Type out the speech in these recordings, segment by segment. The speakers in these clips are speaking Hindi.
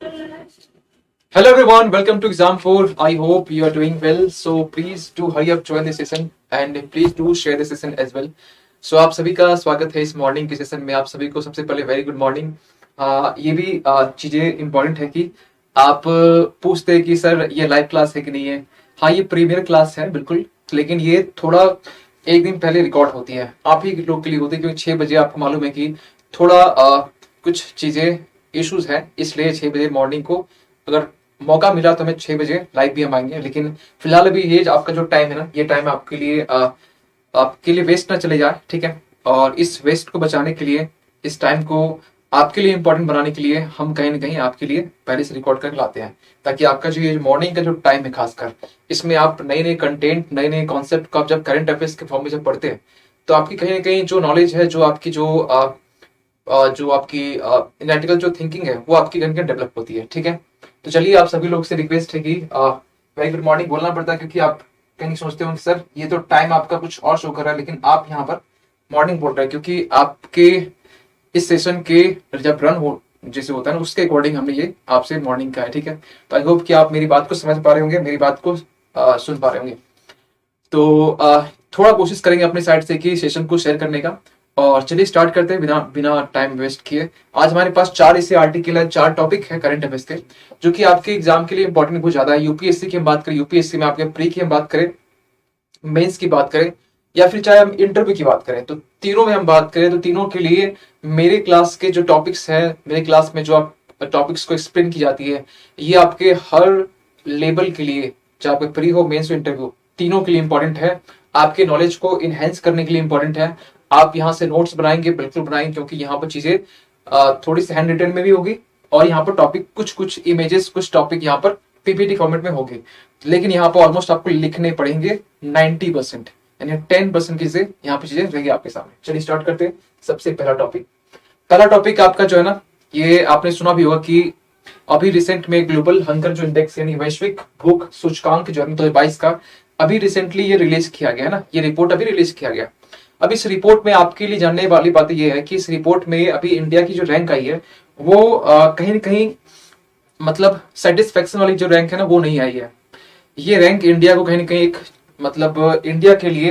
Hello everyone, welcome to exam 4. I hope you are doing well. So please do hurry up join the session and please do share the session as well. So आप सभी का स्वागत है इस मॉर्निंग के सेशन में। आप सभी को सबसे पहले वेरी गुड मॉर्निंग। ये भी चीजें इंपॉर्टेंट है कि आप पूछते हैं कि सर ये लाइव क्लास है कि नहीं है। हाँ, ये प्रीमियर क्लास है बिल्कुल, लेकिन ये थोड़ा एक दिन पहले रिकॉर्ड होती है, आप ही लोग के लिए होती है, क्योंकि 6 बजे आपको मालूम है कि थोड़ा कुछ चीजें इश्यूज है, इसलिए 6 बजे मॉर्निंग को अगर मौका मिला तो हमें 6 बजे लाइव भी हम आएंगे। लेकिन फिलहाल अभी ये आपका जो टाइम है ना, ये टाइम आपके लिए वेस्ट ना चले जाए, ठीक है। और इस वेस्ट को बचाने के लिए, इस टाइम को आपके लिए इंपॉर्टेंट बनाने के लिए हम कहीं ना कहीं आपके लिए पहले से रिकॉर्ड करके लाते हैं, ताकि आपका जो ये मॉर्निंग का जो टाइम है खासकर, इसमें आप नए नए कंटेंट, नए नए कॉन्सेप्ट को आप जब करंट अफेयर्स के फॉर्म में जब पढ़ते हैं तो आपकी कहीं ना कहीं जो नॉलेज है, जो आपकी एनालिटिकल जो थिंकिंग है, वो आपकी कहीं डेवलप होती है, ठीक है। तो चलिए, आप सभी लोग से रिक्वेस्ट है कि वेरी गुड मॉर्निंग बोलना पड़ता है, क्योंकि आप कहीं सोचते हो कि सर ये तो टाइम आपका कुछ और शो कर रहा है, लेकिन आप यहाँ पर मॉर्निंग बोल रहे हैं क्योंकि आपके इस सेशन के जब रन हो जैसे होता है ना, उसके अकॉर्डिंग हमने ये आपसे मॉर्निंग का है, ठीक है। तो आई होप कि आप मेरी बात को समझ पा रहे होंगे, मेरी बात को सुन पा रहे होंगे। तो थोड़ा कोशिश करेंगे अपनी साइड से कि सेशन को शेयर करने का। और चलिए स्टार्ट करते हैं बिना बिना टाइम वेस्ट किए। आज हमारे पास 4 ऐसे आर्टिकल है, 4 टॉपिक है करंट अफेयर्स के, जो कि आपके एग्जाम के लिए इंपॉर्टेंट बहुत ज्यादा है। यूपीएससी की हम बात करें, यूपीएससी में आपके प्री की हम बात करें, मेंस की बात करें, या फिर चाहे हम इंटरव्यू की बात करें, तो तीनों में हम बात करें तो तीनों के लिए मेरे क्लास के जो टॉपिक्स हैं, मेरे क्लास में जो आप टॉपिक्स को एक्सप्लेन की जाती है, ये आपके हर लेवल के लिए, चाहे आपके प्री हो, मेंस हो, इंटरव्यू, तीनों के लिए इंपॉर्टेंट है। आपके नॉलेज को इनहेंस करने के लिए इंपॉर्टेंट है। आप यहाँ से नोट्स बनाएंगे, बिल्कुल बनाएंगे, क्योंकि यहाँ पर चीजें थोड़ी सी हैंड रिटन में भी होगी, और यहाँ पर टॉपिक कुछ इमेजेस, कुछ टॉपिक यहाँ पर पीपीटी फॉर्मेट में होंगे, लेकिन यहाँ पर ऑलमोस्ट आपको लिखने पड़ेंगे 90%, यानी 10% की चीजें यहाँ पे चीजें रहेंगी आपके सामने। चलिए स्टार्ट करते हैं। सबसे पहला टॉपिक आपका जो है ना, ये आपने सुना भी होगा कि अभी रिसेंट में ग्लोबल हंगर जो इंडेक्स यानी वैश्विक भूख सूचकांक जो है 2022 का, अभी रिसेंटली ये रिलीज किया गया है ना, ये रिपोर्ट अभी रिलीज किया गया। अब इस रिपोर्ट में आपके लिए जानने वाली बात यह है कि इस रिपोर्ट में अभी इंडिया की जो रैंक आई है, वो कहीं ना कहीं मतलब सेटिस्फेक्शन वाली जो रैंक है ना, वो नहीं आई है। ये रैंक इंडिया को कहीं ना कहीं एक मतलब इंडिया के लिए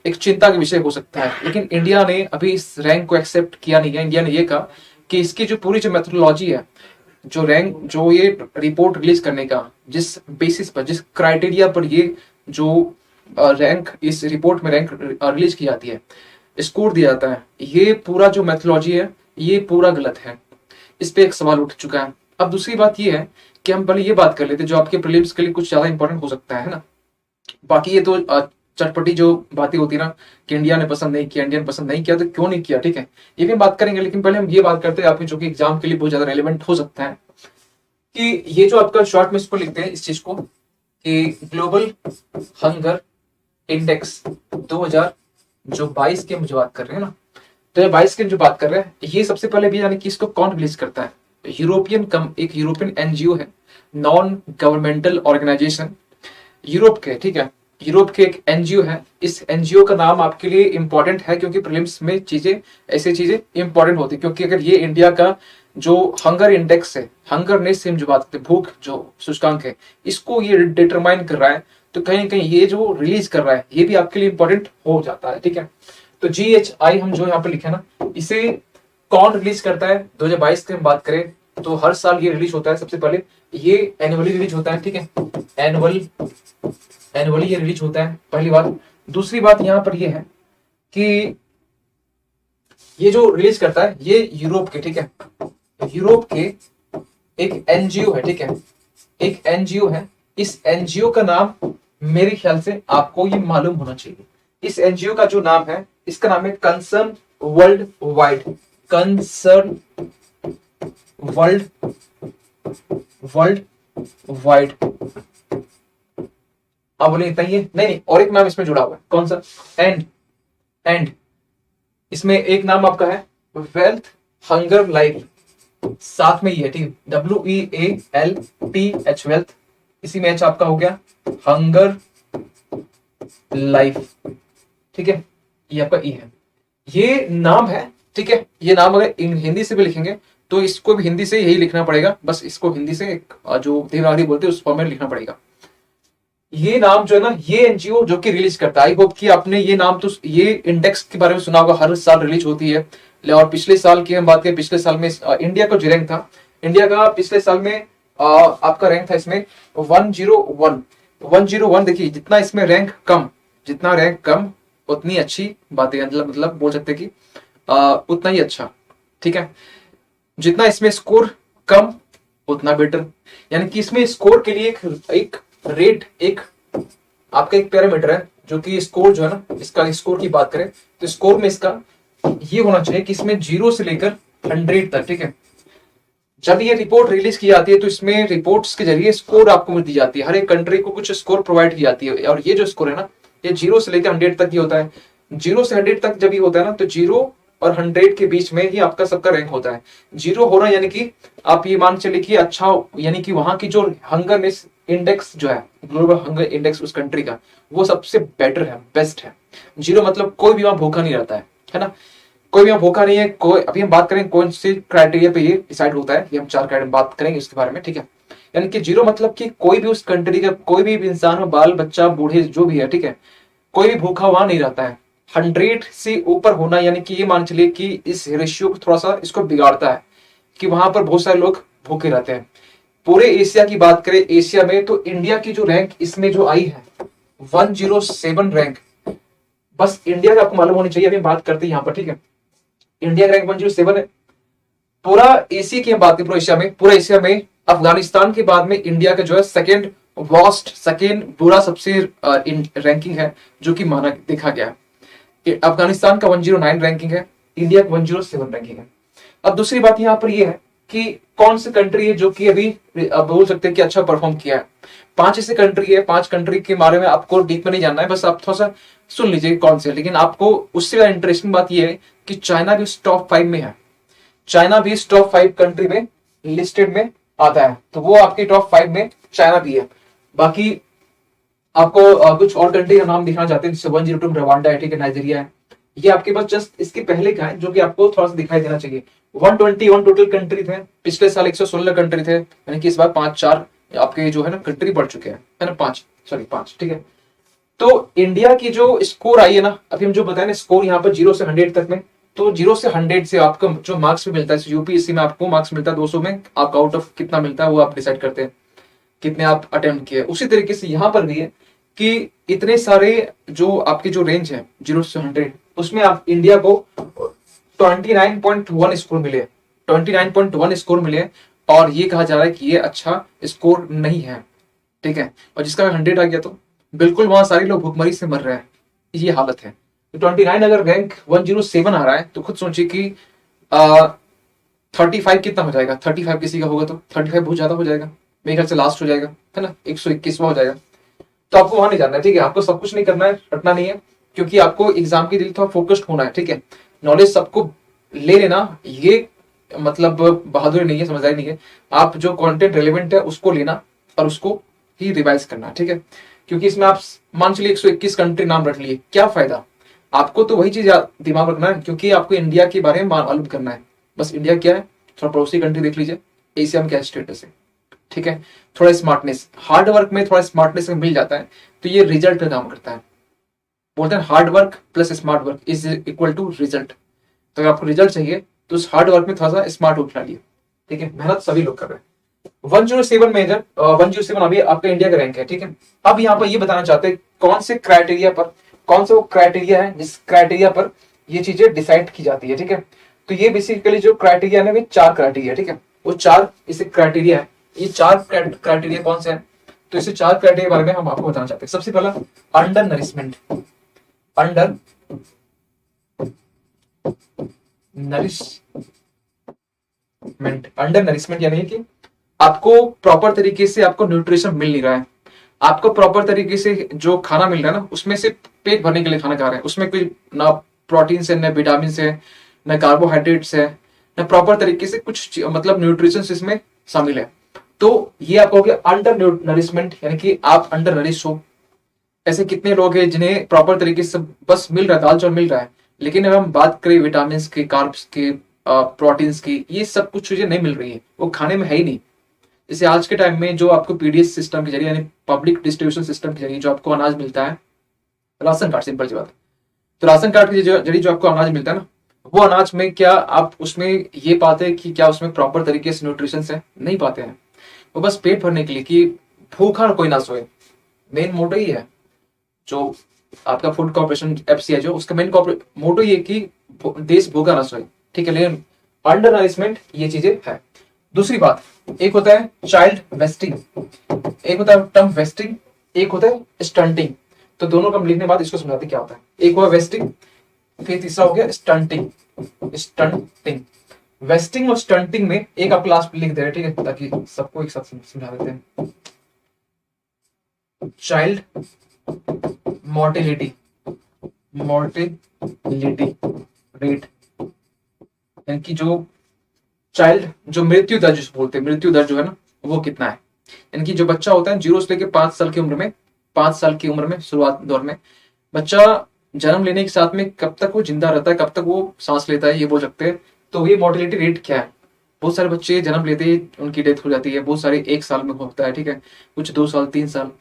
एक चिंता का विषय हो सकता है, लेकिन इंडिया ने अभी इस रैंक को एक्सेप्ट किया नहीं है। इंडिया ने ये कहा कि इसकी जो पूरी जो मेथोडोलॉजी है, जो रैंक, जो ये रिपोर्ट रिलीज करने का जिस बेसिस पर, जिस क्राइटेरिया पर ये जो रैंक, इस रिपोर्ट में रैंक रिलीज की जाती है, स्कोर दिया जाता है, ये पूरा जो मेथोडोलॉजी है ये पूरा गलत है। इस पे एक सवाल उठ चुका है। अब दूसरी बात ये है कि हम पहले ये बात कर लेते जो आपके प्रीलिम्स के लिए कुछ ज्यादा इंपॉर्टेंट हो सकता है ना। बाकी ये तो चटपटी जो बातें होती है ना कि इंडिया ने पसंद नहीं किया, इंडिया ने पसंद नहीं किया, तो क्यों नहीं किया, ठीक है, ये भी बात करेंगे। लेकिन पहले हम ये बात करते हैं आपके, जो कि एग्जाम के लिए बहुत ज्यादा रेलिवेंट हो सकता है, कि ये जो आपका शॉर्ट में इसको लिखते हैं इस चीज को, कि ग्लोबल हंगर इंडेक्स 2022 की हम जो बात कर रहे हैं ना, 2022 की जो बात कर रहे हैं, ये सबसे पहले भी यानी कि इसको कौन रिलीज करता है? एक यूरोपियन एनजीओ है, नॉन गवर्नमेंटल ऑर्गेनाइजेशन, यूरोप के, ठीक है, यूरोप के एक एनजीओ है। इस एनजीओ का नाम आपके लिए इंपॉर्टेंट है, क्योंकि प्रीलिम्स में चीजें, ऐसी चीजें इंपॉर्टेंट होती है, क्योंकि अगर ये इंडिया का जो हंगर इंडेक्स है, हंगरनेस से हम जो बात करते हैं, भूख जो सूचकांक है, इसको ये डिटरमाइन कर रहा है, तो कहीं ना कहीं ये जो रिलीज कर रहा है ये भी आपके लिए इंपॉर्टेंट हो जाता है, ठीक है। तो GHI हम जो यहाँ पे लिखे ना, इसे कौन रिलीज करता है? 2022 की हम बात करें तो हर साल ये रिलीज होता है। सबसे पहले ये एनुअली रिलीज होता है, ठीक है, एनुअली ये रिलीज होता है, पहली बात। दूसरी बात यहाँ पर ये है कि ये जो रिलीज करता है ये यूरोप के, ठीक है, यूरोप के एक एनजीओ है, ठीक है, एक एनजीओ है। इस एनजीओ का नाम मेरे ख्याल से आपको ये मालूम होना चाहिए। इस एनजीओ का जो नाम है, इसका नाम है concern world wide, concern world wide. आप बोले इतना ही है? नहीं, और एक नाम इसमें जुड़ा हुआ है, कौन सा? एंड इसमें एक नाम आपका है वेल्थ हंगर लाइफ, साथ में ही है, ठीक, WEALTH, वेल्थ, इसी में एच आपका हो गया हंगर लाइफ, ठीक है, ये आपका ई है, ये नाम है, ठीक है। ये नाम अगर हिंदी से भी लिखेंगे तो इसको भी हिंदी से यही लिखना पड़ेगा, बस इसको हिंदी से जो देवनागरी बोलते हैं उस फॉर्म में लिखना पड़ेगा। ये नाम जो है ना, ये एनजीओ जो कि रिलीज करता है, आई होप कि आपने ये नाम तो ये इंडेक्स के बारे में सुना होगा, हर साल रिलीज होती है। और पिछले साल की हम बात करें, पिछले साल में इंडिया का जो रैंक था, इंडिया का पिछले साल में आपका रैंक था इसमें 101। देखिए जितना इसमें रैंक कम, जितना रैंक कम उतनी अच्छी बातें, मतलब बोल सकते कि उतना ही अच्छा, ठीक है। जितना इसमें स्कोर कम उतना बेटर, यानी कि इसमें स्कोर के लिए एक रेट, एक आपका एक पैरामीटर है जो कि स्कोर जो है ना, इसका स्कोर की बात करें तो स्कोर में इसका ये होना चाहिए कि इसमें 0 से लेकर 100 तक, ठीक है। जब ये रिपोर्ट रिलीज की जाती है तो इसमें रिपोर्ट्स के जरिए स्कोर आपको दी जाती है, हर एक कंट्री को कुछ स्कोर प्रोवाइड की जाती है, और ये जो स्कोर है ना, ये 0 से लेकर 100 तक ही होता है। 0 से 100 तक जब ये होता है ना, तो 0 और 100 के बीच में ही आपका सबका रैंक होता है। 0 होना यानी कि आप ये मान चले कि अच्छा, यानी कि वहां की जो हंगरनेस इंडेक्स जो है, ग्लोबल हंगर इंडेक्स उस कंट्री का, वो सबसे बेटर है, बेस्ट है। 0 मतलब कोई भी वहां भूखा नहीं रहता है ना, कोई भी वहां भूखा नहीं है। कोई, अभी हम बात करें कौन से क्राइटेरिया पे ये डिसाइड होता है, ये हम 4 क्राइटेरिया बात करेंगे इसके बारे में, ठीक है। यानी कि 0 मतलब कि कोई भी उस कंट्री का कोई भी इंसान हो, बाल बच्चा बूढ़े जो भी है, ठीक है, कोई भी भूखा वहां नहीं रहता है। 100 से ऊपर होना यानी कि ये मान चलिए कि इस रेशियो को थोड़ा सा इसको बिगाड़ता है कि वहां पर बहुत सारे लोग भूखे रहते हैं। पूरे एशिया की बात करें, एशिया में तो इंडिया की जो रैंक इसमें जो आई है 107 रैंक, बस इंडिया का आपको मालूम होनी चाहिए। अभी हम बात करते हैं यहाँ पर, ठीक है, इंडिया का रैंक 107 है। पूरा एशिया की हम बात करें, पूरा एशिया में, पूरा एशिया में अफगानिस्तान के बाद में इंडिया का जो है सेकेंड वर्स्ट, सेकेंड बुरा सबसे रैंकिंग है जो कि माना देखा गया है। अफगानिस्तान का 109 रैंकिंग है, इंडिया का 107 रैंकिंग है। अब दूसरी बात यहाँ पर यह है कि कौन सी कंट्री है जो कि अभी बोल सकते हैं कि अच्छा परफॉर्म किया है। 5 ऐसी कंट्री है, 5 कंट्री के बारे में आपको डीप में नहीं जानना है, बस आप थोड़ा सा सुन लीजिए कौन से, लेकिन आपको उससे ज्यादा इंटरेस्टिंग बात यह है कि चाइना भी टॉप 5 में है, चाइना भी टॉप 5 कंट्री में लिस्टेड में आता है, तो वो आपकी टॉप 5 में चाइना भी है। बाकी आपको कुछ और कंट्री का नाम दिखाना चाहते हैं, जैसे 102 रवांडा है, ठीक है, नाइजीरिया है। ये आपके पास जस्ट इसके पहले का है जो कि आपको थोड़ा सा दिखाई देना चाहिए। 121 टोटल कंट्री थे, पिछले साल 116 कंट्री थे, यानी कि इस बार 5-4 आपके जो है ना कंट्री बढ़ चुके हैं, है ना, 5, ठीक है। तो इंडिया की जो स्कोर आई है ना, अभी हम जो बताए ना स्कोर यहाँ पर 0 से 100 तक में, तो 0 से 100 से आपका जो मार्क्स भी मिलता है, यूपीएससी में आपको मार्क्स मिलता है 200 में, आपका आउट ऑफ कितना मिलता है वो आप डिसाइड करते हैं, कितने आप अटेम्प्ट किए। उसी तरीके से यहाँ पर भी है कि इतने सारे जो आपके जो रेंज है 0 से 100, उसमें आप इंडिया को 29.1 स्कोर मिले, 29.1 स्कोर मिले, और ये कहा जा रहा है कि ये अच्छा स्कोर नहीं है, ठीक है। और जिसका 100 आ गया तो बिल्कुल वहां सारे लोग भुखमरी से मर रहे हैं, ये हालत है। तो 29 अगर रैंक 107 आ रहा है तो खुद सोचिए कि 35 कितना हो जाएगा, 35 किसी का होगा तो 35 बहुत ज्यादा हो जाएगा, मेरे ख्याल से लास्ट हो जाएगा, है ना, 121वां हो जाएगा। तो आपको वहां नहीं जाना है, ठीक है, आपको सब कुछ नहीं करना है, रटना नहीं है, क्योंकि आपको एग्जाम के लिए थोड़ा फोकस्ड होना है, ठीक है। नॉलेज सबको ले लेना, ये मतलब बहादुरी नहीं है, समझदारी नहीं है। आप जो कंटेंट रेलेवेंट है उसको लेना और उसको ही रिवाइज करना, ठीक है। क्योंकि इसमें आप मान चलिए 121 कंट्री नाम रख लिए, क्या फायदा, आपको तो वही चीज दिमाग रखना है, क्योंकि आपको इंडिया के बारे में मालूम करना है। बस इंडिया क्या है, थोड़ा पड़ोसी कंट्री देख लीजिए, एशिया में क्या स्टेटस है, ठीक है। थोड़ा स्मार्टनेस, हार्ड वर्क में थोड़ा स्मार्टनेस मिल जाता है, तो ये रिजल्ट का काम करता है। बोलते हैं hard work plus smart work is equal to result. तो अगर आपको रिजल्ट चाहिए तो उस हार्ड वर्क में थोड़ा सा स्मार्ट वर्क डालिए, ठीक है। मेहनत सभी लोग कर रहे हैं। 107 में इधर 107 अभी आपका इंडिया का रैंक है, ठीक है। अब यहाँ पर ये बताना चाहते हैं कौन से क्राइटेरिया पर, कौन सा वो क्राइटेरिया है जिस क्राइटेरिया पर ये चीजें डिसाइड की जाती है, ठीक है। तो ये बेसिकली जो क्राइटेरिया है 4 क्राइटेरिया, ठीक है, वो 4 इसे क्राइटेरिया है। ये 4 क्राइटेरिया कौन से हैं, तो इसे 4 क्राइटेरिया बारे में हम आपको बताना चाहते हैं। सबसे पहला अंडर नरिशमेंट, अंडर नरिशमेंट यानी कि आपको प्रॉपर तरीके से आपको न्यूट्रिशन मिल नहीं रहा है, आपको प्रॉपर तरीके से जो खाना मिल रहा है ना उसमें से पेट भरने के लिए खाना खा रहे हैं, उसमें कोई ना प्रोटीन है, ना विटामिन है, ना कार्बोहाइड्रेट्स है, ना प्रॉपर तरीके से कुछ मतलब न्यूट्रिशन इसमें शामिल है। तो ये आपको हो गया अंडर नरिशमेंट, यानी कि आप अंडर नरिश हो। ऐसे कितने लोग हैं जिन्हें प्रॉपर तरीके से बस मिल रहा है, दाल चावल मिल रहा है, लेकिन अगर हम बात करें विटामिन के, कार्ब्स के, प्रोटीन्स की, ये सब कुछ चीजें नहीं मिल रही है, वो खाने में है ही नहीं। जैसे आज के टाइम में जो आपको पीडीएस सिस्टम के जरिए यानी पब्लिक डिस्ट्रीब्यूशन सिस्टम के जरिए जो आपको अनाज मिलता है, राशन कार्ड, सिंपल सी बात। तो राशन कार्ड के जरिए जो आपको अनाज मिलता है ना, वो अनाज में क्या आप उसमें ये पाते हैं कि क्या उसमें प्रॉपर तरीके से न्यूट्रिशन है? नहीं पाते हैं। वो बस पेट भरने के लिए कि भूखा कोई ना सोए, मेन मोटो ही है। जो आपका फूड कॉर्पोरेशन एफसीआई जो उसका मेन मोटो ये कि देश भूखा ना सोए, ठीक है। लेकिन अंडर नरिशमेंट ये चीजें है। दूसरी बात, एक होता है चाइल्ड वेस्टिंग, एक होता है टर्म वेस्टिंग, एक होता है स्टंटिंग। तो दोनों का लिखने के बाद इसको समझाते क्या होता है। एक हुआ वेस्टिंग, फिर तीसरा हो गया स्टंटिंग। स्टंटिंग, वेस्टिंग और स्टंटिंग में एक आप क्लास लिख दे रहे, ठीक है, ताकि सबको एक साथ समझा देते हैं। चाइल्ड मोर्टिलिटी, मोर्टिलिटी रेट, यानी कि जो चाइल्ड, जो मृत्यु दर जिसको बोलते हैं, मृत्यु दर जो है ना वो कितना है। यानी कि जो बच्चा होता है 0 से लेकर 5 साल की उम्र में, 5 साल की उम्र में शुरुआत दौर में बच्चा जन्म लेने के साथ में कब तक वो जिंदा रहता है, कब तक वो सांस लेता है, ये बोल सकते हैं। तो ये मोर्टिलिटी रेट क्या है। बहुत सारे बच्चे जन्म लेते ही उनकी डेथ हो जाती है, बहुत सारे 1 साल में होता है, ठीक है, कुछ 2 साल 3 साल।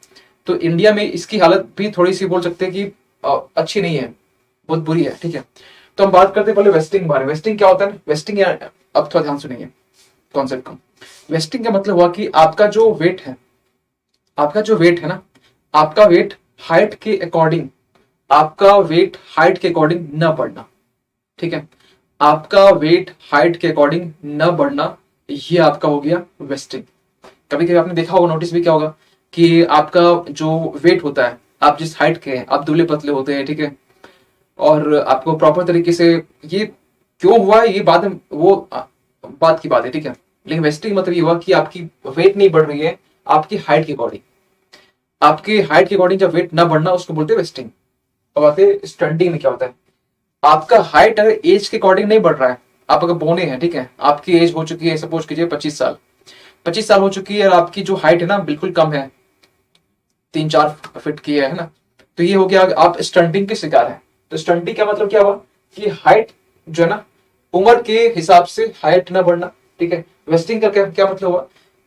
तो इंडिया में इसकी हालत भी थोड़ी सी बोल सकते हैं कि अच्छी नहीं है, बहुत बुरी है, ठीक है। तो हम बात करते हैं पहले वेस्टिंग बारे में। वेस्टिंग क्या होता है? वेस्टिंग, अब थोड़ा ध्यान सुनिए कॉन्सेप्ट को। वेस्टिंग का मतलब हुआ कि आपका जो वेट है, आपका जो वेट है ना, आपका वेट हाइट के अकॉर्डिंग, आपका वेट हाइट के अकॉर्डिंग न बढ़ना, ठीक है। आपका वेट हाइट के अकॉर्डिंग न बढ़ना, ये आपका हो गया वेस्टिंग। कभी कभी आपने देखा होगा, नोटिस भी क्या होगा कि आपका जो वेट होता है, आप जिस हाइट के हैं, आप दुबले पतले होते हैं, ठीक है, और आपको प्रॉपर तरीके से, ये क्यों हुआ है ये बात, वो बात की बात है, ठीक है। लेकिन वेस्टिंग मतलब ये हुआ कि आपकी वेट नहीं बढ़ रही है आपकी हाइट के अकॉर्डिंग, आपके हाइट के अकॉर्डिंग जब वेट ना बढ़ना उसको बोलते हैं वेस्टिंग। अब आते हैं स्टंटिंग में क्या होता है। आपका हाइट अगर एज के अकॉर्डिंग नहीं बढ़ रहा है, आप अगर बोने हैं, ठीक है, आपकी एज हो चुकी है सपोज कीजिए 25 साल, 25 साल हो चुकी है और आपकी जो हाइट है ना बिल्कुल कम है, 3-4 फीट की है ना, तो ये हो गया आप स्टंटिंग के शिकार है। तो स्टंटिंग का मतलब क्या हुआ कि हाइट जो है ना, उम्र के हिसाब से हाइट ना बढ़ना, ठीक है। वेस्टिंग का क्या मतलब हुआ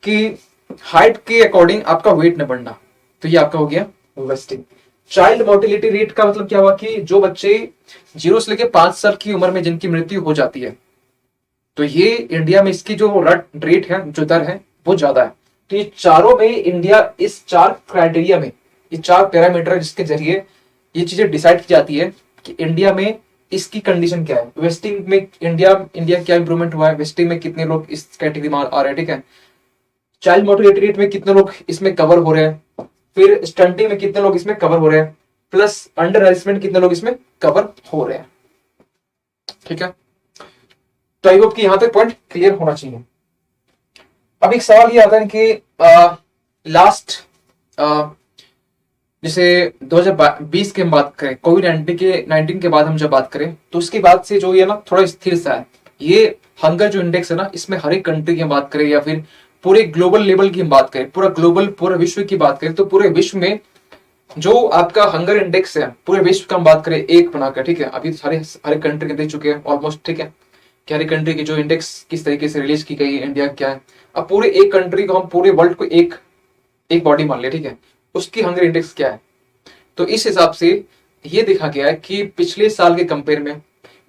कि हाइट के अकॉर्डिंग आपका वेट न बढ़ना, तो ये आपका हो गया वेस्टिंग। चाइल्ड मोर्टिलिटी रेट का मतलब क्या हुआ कि जो बच्चे 0 से लेकर 5 साल की उम्र में जिनकी मृत्यु हो जाती है, तो ये इंडिया में इसकी जो रेट है, जो दर है, वो ज्यादा है। तो ये चारों में इंडिया इस 4 क्राइटेरिया में, ये 4 पैरामीटर जिसके जरिए ये चीजें डिसाइड की जाती है कि इंडिया में इसकी कंडीशन क्या है। वेस्टिंग में इंडिया क्या इंप्रूवमेंट हुआ है, वेस्टिंग में कितने लोग इस कैटेगरी में आ रहे हैं, ठीक है। चाइल्ड मोर्टिलिटी रेट में कितने लोग इसमें कवर हो रहे हैं, फिर स्टंटिंग में कितने लोग इसमें कवर हो रहे हैं, प्लस अंडर नरिशमेंट कितने लोग इसमें कवर हो रहे हैं, ठीक है। तो आई होप कि यहां तक पॉइंट क्लियर होना चाहिए। अब एक सवाल ये आता है कि लास्ट जैसे 2020 की हम बात करें, कोविड 19 के बाद हम जब बात करें, तो उसके बाद से जो ये ना थोड़ा स्थिर सा है। ये हंगर जो इंडेक्स है ना, इसमें हर एक कंट्री की हम बात करें या फिर पूरे ग्लोबल लेवल की हम बात करें, पूरा विश्व की बात करें, तो पूरे विश्व में जो आपका हंगर इंडेक्स है, पूरे विश्व का हम बात करें एक बनाकर, ठीक है। अभी तो हर एक कंट्री के दे चुके हैं ऑलमोस्ट, ठीक है, कि हर एक कंट्री की जो इंडेक्स किस तरीके से रिलीज की गई है, इंडिया क्या है। अब पूरे एक कंट्री को हम पूरे वर्ल्ड को एक बॉडी मान लिया, ठीक है, उसकी हंगर इंडेक्स क्या है। तो इस हिसाब से ये देखा गया है कि पिछले साल के कंपेयर में,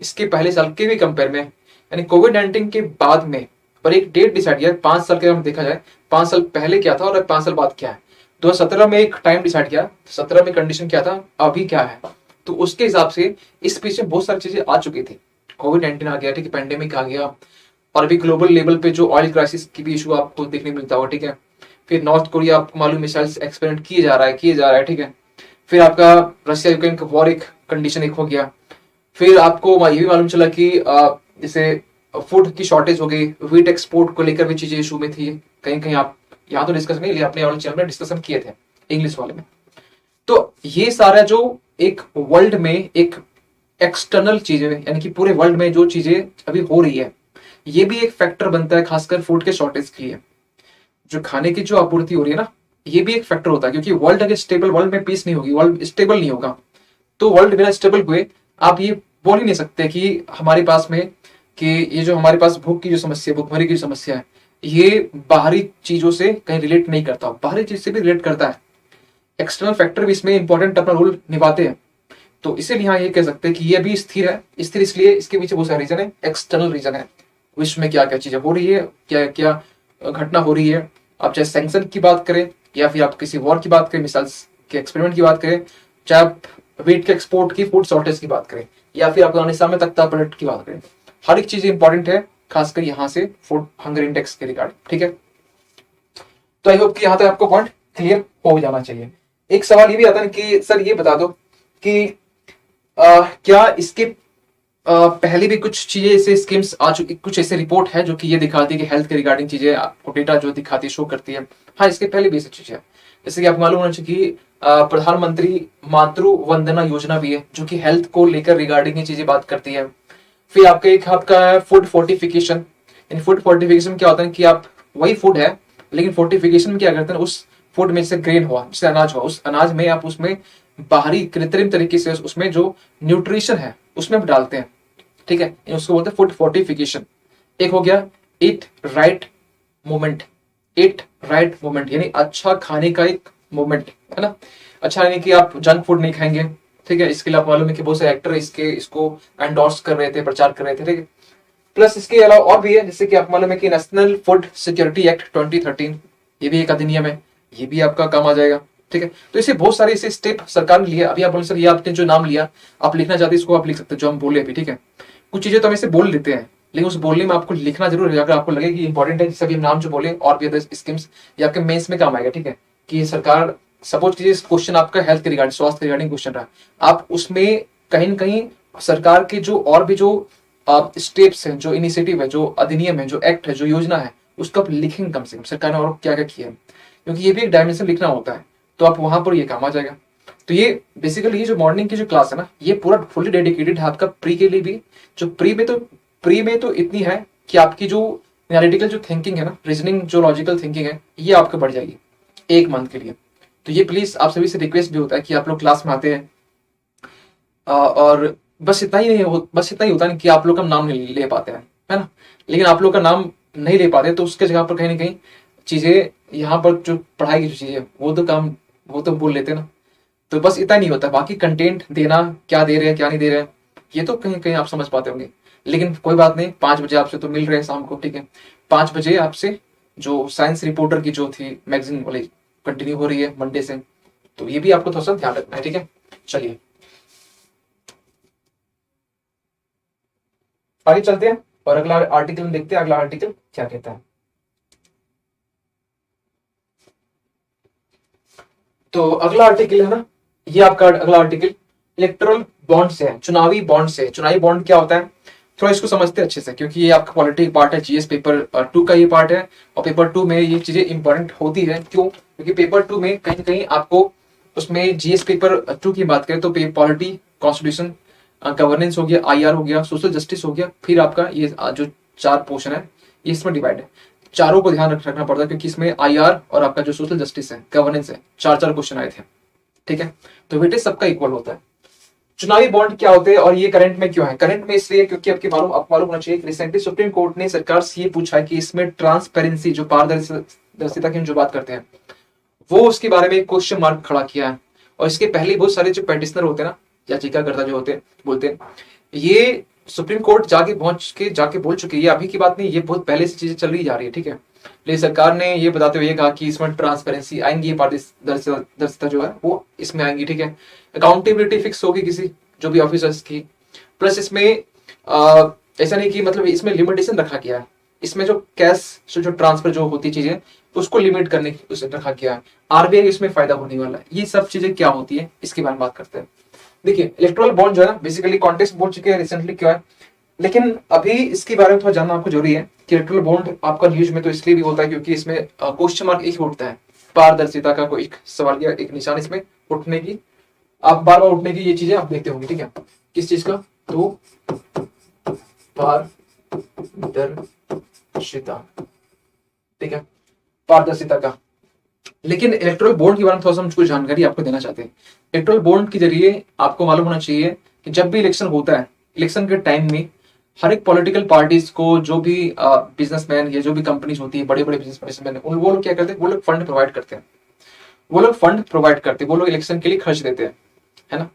इसके पहले साल के भी कंपेयर में, यानी कोविड 19 के बाद में, और एक डेट डिसाइड किया 5 साल के, हम देखा जाए 5 साल पहले क्या था और 5 साल बाद क्या है। 2017 में एक टाइम डिसाइड किया, 17 में कंडीशन क्या था, अभी क्या है। तो उसके हिसाब से इस पीछे बहुत सारी चीजें आ चुकी थी। कोविड 19 आ गया, ठीक है, पेंडेमिक आ गया, और अभी ग्लोबल लेवल पे जो ऑयल क्राइसिस की भी इशू आपको देखने मिलता होगा, ठीक है। फिर नॉर्थ कोरिया, आपको मालूम, मिसाइल्स एक्सपेरिमेंट किए जा रहा है, ठीक है। फिर आपका रशिया यूक्रेन का वॉर एक कंडीशन एक हो गया। फिर आपको ये भी मालूम चला कि जैसे फूड की शॉर्टेज हो गई, व्हीट एक्सपोर्ट को लेकर भी चीजें इशू में थी, कहीं कहीं आप यहाँ तो डिस्कस नहीं, अपने वाले चैनल में डिस्कशन किए थे इंग्लिश वाले में। तो ये सारा जो एक वर्ल्ड में एक एक्सटर्नल चीजें, यानी कि पूरे वर्ल्ड में जो चीजें अभी हो रही है, ये भी एक फैक्टर बनता है, खासकर फूड के शॉर्टेज के लिए। जो खाने की जो आपूर्ति हो रही है ना, ये भी एक फैक्टर होता है, क्योंकि वर्ल्ड अगर स्टेबल, वर्ल्ड में पीस नहीं होगी, वर्ल्ड स्टेबल नहीं होगा, तो वर्ल्ड बिना स्टेबल हुए आप ये बोल ही नहीं सकते कि हमारे पास में कि ये जो हमारे पास भूख की जो समस्या, भूखमरी की जो समस्या है, ये बाहरी चीजों से कहीं रिलेट नहीं करता, बाहरी चीज से भी रिलेट करता है। एक्सटर्नल फैक्टर भी इसमें इंपॉर्टेंट अपना रोल निभाते हैं। तो इसीलिए यहाँ ये कह सकते हैं कि ये अभी स्थिर है। स्थिर इसलिए, इसके पीछे बहुत सारे रीजन है, एक्सटर्नल रीजन है। विश्व में क्या क्या चीजें हो रही है, क्या क्या घटना हो रही है, आप चाहे सैंक्शन की बात करें या फिर आप किसी वॉर की बात करें, मिसाइल्स के एक्सपेरिमेंट की बात करें, चाहे आप वीट के एक्सपोर्ट की, फूड शॉर्टेज की बात करें, या फिर अफगानिस्तान में तख्ता पलट की बात करें, हर एक चीज इंपॉर्टेंट है, खासकर यहाँ से फूड हंगर इंडेक्स के रिगार्ड। ठीक है, तो आई होप कि यहाँ तक आपको पॉइंट क्लियर हो जाना चाहिए। एक सवाल ये भी आता है कि सर ये बता दो कि क्या इसके पहले भी कुछ चीजें ऐसे स्कीम्स आ चुकी, कुछ ऐसे रिपोर्ट है जो कि ये दिखाती है कि हेल्थ के रिगार्डिंग चीजें आपको डेटा जो दिखाती है, शो करती है। हाँ, इसके पहले भी ऐसी चीजें है, जैसे कि आपको मालूम होना चाहिए कि प्रधानमंत्री मातृ वंदना योजना भी है जो कि हेल्थ को लेकर रिगार्डिंग ये चीजें बात करती है। फिर आपका एक आपका है फूड फोर्टिफिकेशन। इन फूड फोर्टिफिकेशन क्या होता है कि आप वही फूड है लेकिन फोर्टिफिकेशन में क्या करते हैं, उस फूड में जैसे ग्रेन हुआ, जैसे अनाज हुआ, उस अनाज में आप उसमें बाहरी कृत्रिम तरीके से उसमें जो न्यूट्रिशन है उसमें डालते हैं। ठीक है, उसको बोलते हैं फूड फोर्टिफिकेशन। एक हो गया eat right movement. Eat right movement यानी अच्छा खाने का एक मूवमेंट है ना। अच्छा यानी कि आप जंक फूड नहीं खाएंगे। ठीक है, इसके लिए आप मालूम है कि बहुत से एक्टर इसको एंडोर्स कर रहे थे, प्रचार कर रहे थे। ठीक है, प्लस इसके अलावा और भी है, जैसे कि आप मालूम है कि नेशनल फूड सिक्योरिटी एक्ट 2013, ये भी एक अधिनियम है, ये भी आपका काम आ जाएगा। ठीक है, तो इसे बहुत सारे ऐसे स्टेप सरकार ने लिए। अभी आप बोले सर ये आपने जो नाम लिया, आप लिखना चाहते हैं इसको आप लिख सकते हैं जो हम बोले अभी। ठीक है, कुछ चीजें तो हम इसे बोल लेते हैं लेकिन उस बोलने में आपको लिखना जरूर है, अगर आपको लगे कि इंपॉर्टेंट है। जैसे अभी हम नाम जो बोले और भी अदर स्कीम्स, ये आपके मेंस में काम आएगा। ठीक है, कि सरकार सपोज कीजिए क्वेश्चन आपका हेल्थ के रिगार्डिंग, स्वास्थ्य के रिगार्डिंग क्वेश्चन रहा, आप उसमें कहीं न कहीं सरकार के जो और भी जो स्टेप्स हैं, जो इनिशिएटिव है, जो अधिनियम है, जो एक्ट है, जो योजना है, उसको आप लिखेंगे कम से कम सरकार ने और क्या क्या किया है, क्योंकि ये भी एक डायमेंशन लिखना होता है। तो आप वहां पर ये काम आ जाएगा। तो ये बेसिकली ये जो मॉर्निंग की जो क्लास है ना, ये पूरा फुल्ली डेडिकेटेड है आपका प्री के लिए भी। जो प्री में तो इतनी है कि आपकी जो एनालिटिकल जो थिंकिंग है ना, रीजनिंग जो लॉजिकल थिंकिंग है, ये आपको बढ़ जाएगी एक मंथ के लिए। तो ये प्लीज आप सभी से रिक्वेस्ट भी होता है कि आप लोग क्लास में आते हैं और बस इतना ही नहीं बस इतना ही होता है कि आप लोग का नाम नहीं ले पाते हैं, है ना। लेकिन आप लोग का नाम नहीं ले पाते तो उसके जगह पर कहीं ना कहीं चीजें यहाँ पर जो पढ़ाई की जो चीजें वो तो बोल लेते हैं ना। तो बस इतना नहीं होता, बाकी कंटेंट देना, क्या दे रहे हैं क्या नहीं दे रहे हैं, ये तो कहीं कहीं आप समझ पाते होंगे। लेकिन कोई बात नहीं, 5 बजे आपसे तो मिल रहे हैं शाम को। ठीक है, 5 बजे आपसे जो साइंस रिपोर्टर की जो थी मैगजीन वाली कंटिन्यू हो रही है मंडे से, तो ये भी आपको थोड़ा सा ध्यान रखना है। ठीक है, चलिए आगे चलते हैं और अगला आर्टिकल में देखते हैं अगला आर्टिकल क्या कहता है। तो अगला आर्टिकल है ना, ये आपका अगला आर्टिकल इलेक्टोरल बॉन्ड से है, चुनावी बॉन्ड से। चुनावी बॉन्ड क्या होता है, थोड़ा इसको समझते हैं अच्छे से, क्योंकि ये आपका पॉलिटिक्स पार्ट है, जीएस पेपर 2 का ये पार्ट है। और पेपर 2 में ये चीजें इंपॉर्टेंट होती है। क्यों? क्योंकि पेपर 2 में कहीं ना कहीं आपको उसमें जीएस पेपर 2 की बात करें तो पॉलिटी, कॉन्स्टिट्यूशन, गवर्नेंस हो गया, आईआर हो गया, सोशल जस्टिस हो गया, फिर आपका ये जो 4 पोर्शन है ये इसमें डिवाइड है। चारों को ध्यान रखना पड़ता है क्योंकि इसमें आईआर और आपका जो सोशल जस्टिस है, गवर्नेंस है, 4 क्वेश्चन आए थे। ठीक है, तो वेटेज सबका इक्वल होता है। चुनावी बॉन्ड क्या होते हैं और ये करंट में क्यों है? करंट में इसलिए क्योंकि आपको मालूम होना चाहिए, रिसेंटली सुप्रीम कोर्ट ने सरकार से ये पूछा है कि इसमें ट्रांसपेरेंसी, जो पारदर्शिता की हम जो बात करते हैं, वो उसके बारे में क्वेश्चन मार्क खड़ा किया है। और इसके पहले बहुत सारे जो पेटिशनर होते हैं ना, याचिकाकर्ता जो होते हैं, बोलते हैं ये सुप्रीम कोर्ट जाके बोल चुके हैं, ये अभी की बात नहीं, ये बहुत पहले से चीजें चल रही जा रही है। ठीक है, लेकिन सरकार ने ये बताते हुए कहा कि इसमें ट्रांसपेरेंसी आएंगी, पारदर्शिता जो है वो इसमें आएंगी। ठीक है, अकाउंटेबिलिटी फिक्स होगी किसी जो भी ऑफिसर्स की। प्लस इसमें ऐसा नहीं कि मतलब इसमें लिमिटेशन रखा गया है, इसमें जो कैश जो ट्रांसफर जो होती चीजें उसको लिमिट करने की उसे रखा गया है। आरबीआई इसमें फायदा होने वाला है। ये सब चीजें क्या होती है इसके बारे में बात करते हैं। देखिए, इलेक्टोरल बॉन्ड जो है ना, बेसिकली कॉन्टेक्स्ट बोल चुके हैं रिसेंटली क्या है, लेकिन अभी इसके बारे में थोड़ा जानना आपको जरूरी है कि इलेक्टोरल बॉन्ड आपका न्यूज में तो इसलिए भी होता है क्योंकि इसमें क्वेश्चन मार्क एक ही उठता है, पारदर्शिता का कोई एक सवाल या एक निशान इसमें उठने की, आप बार बार उठने की ये चीजें आप देखते होंगे। ठीक है, किस चीज का? तो पारदर्शिता। ठीक है, पारदर्शिता का। लेकिन इलेक्टोरल बॉन्ड के बारे में थोड़ा सा हम कुछ जानकारी आपको देना चाहते हैं। इलेक्टोरल बॉन्ड के जरिए आपको मालूम होना चाहिए कि जब भी इलेक्शन होता है, इलेक्शन के टाइम में हर एक पॉलिटिकल पार्टीज को, जो भी बिजनेसमैन या जो भी कंपनीज होती है, बड़े बड़े बिजनेसमैन, उन वो लोग क्या करते हैं, वो लोग फंड प्रोवाइड करते हैं, वो लोग फंड प्रोवाइड करते हैं, वो लोग इलेक्शन के लिए खर्च देते हैं, है ना।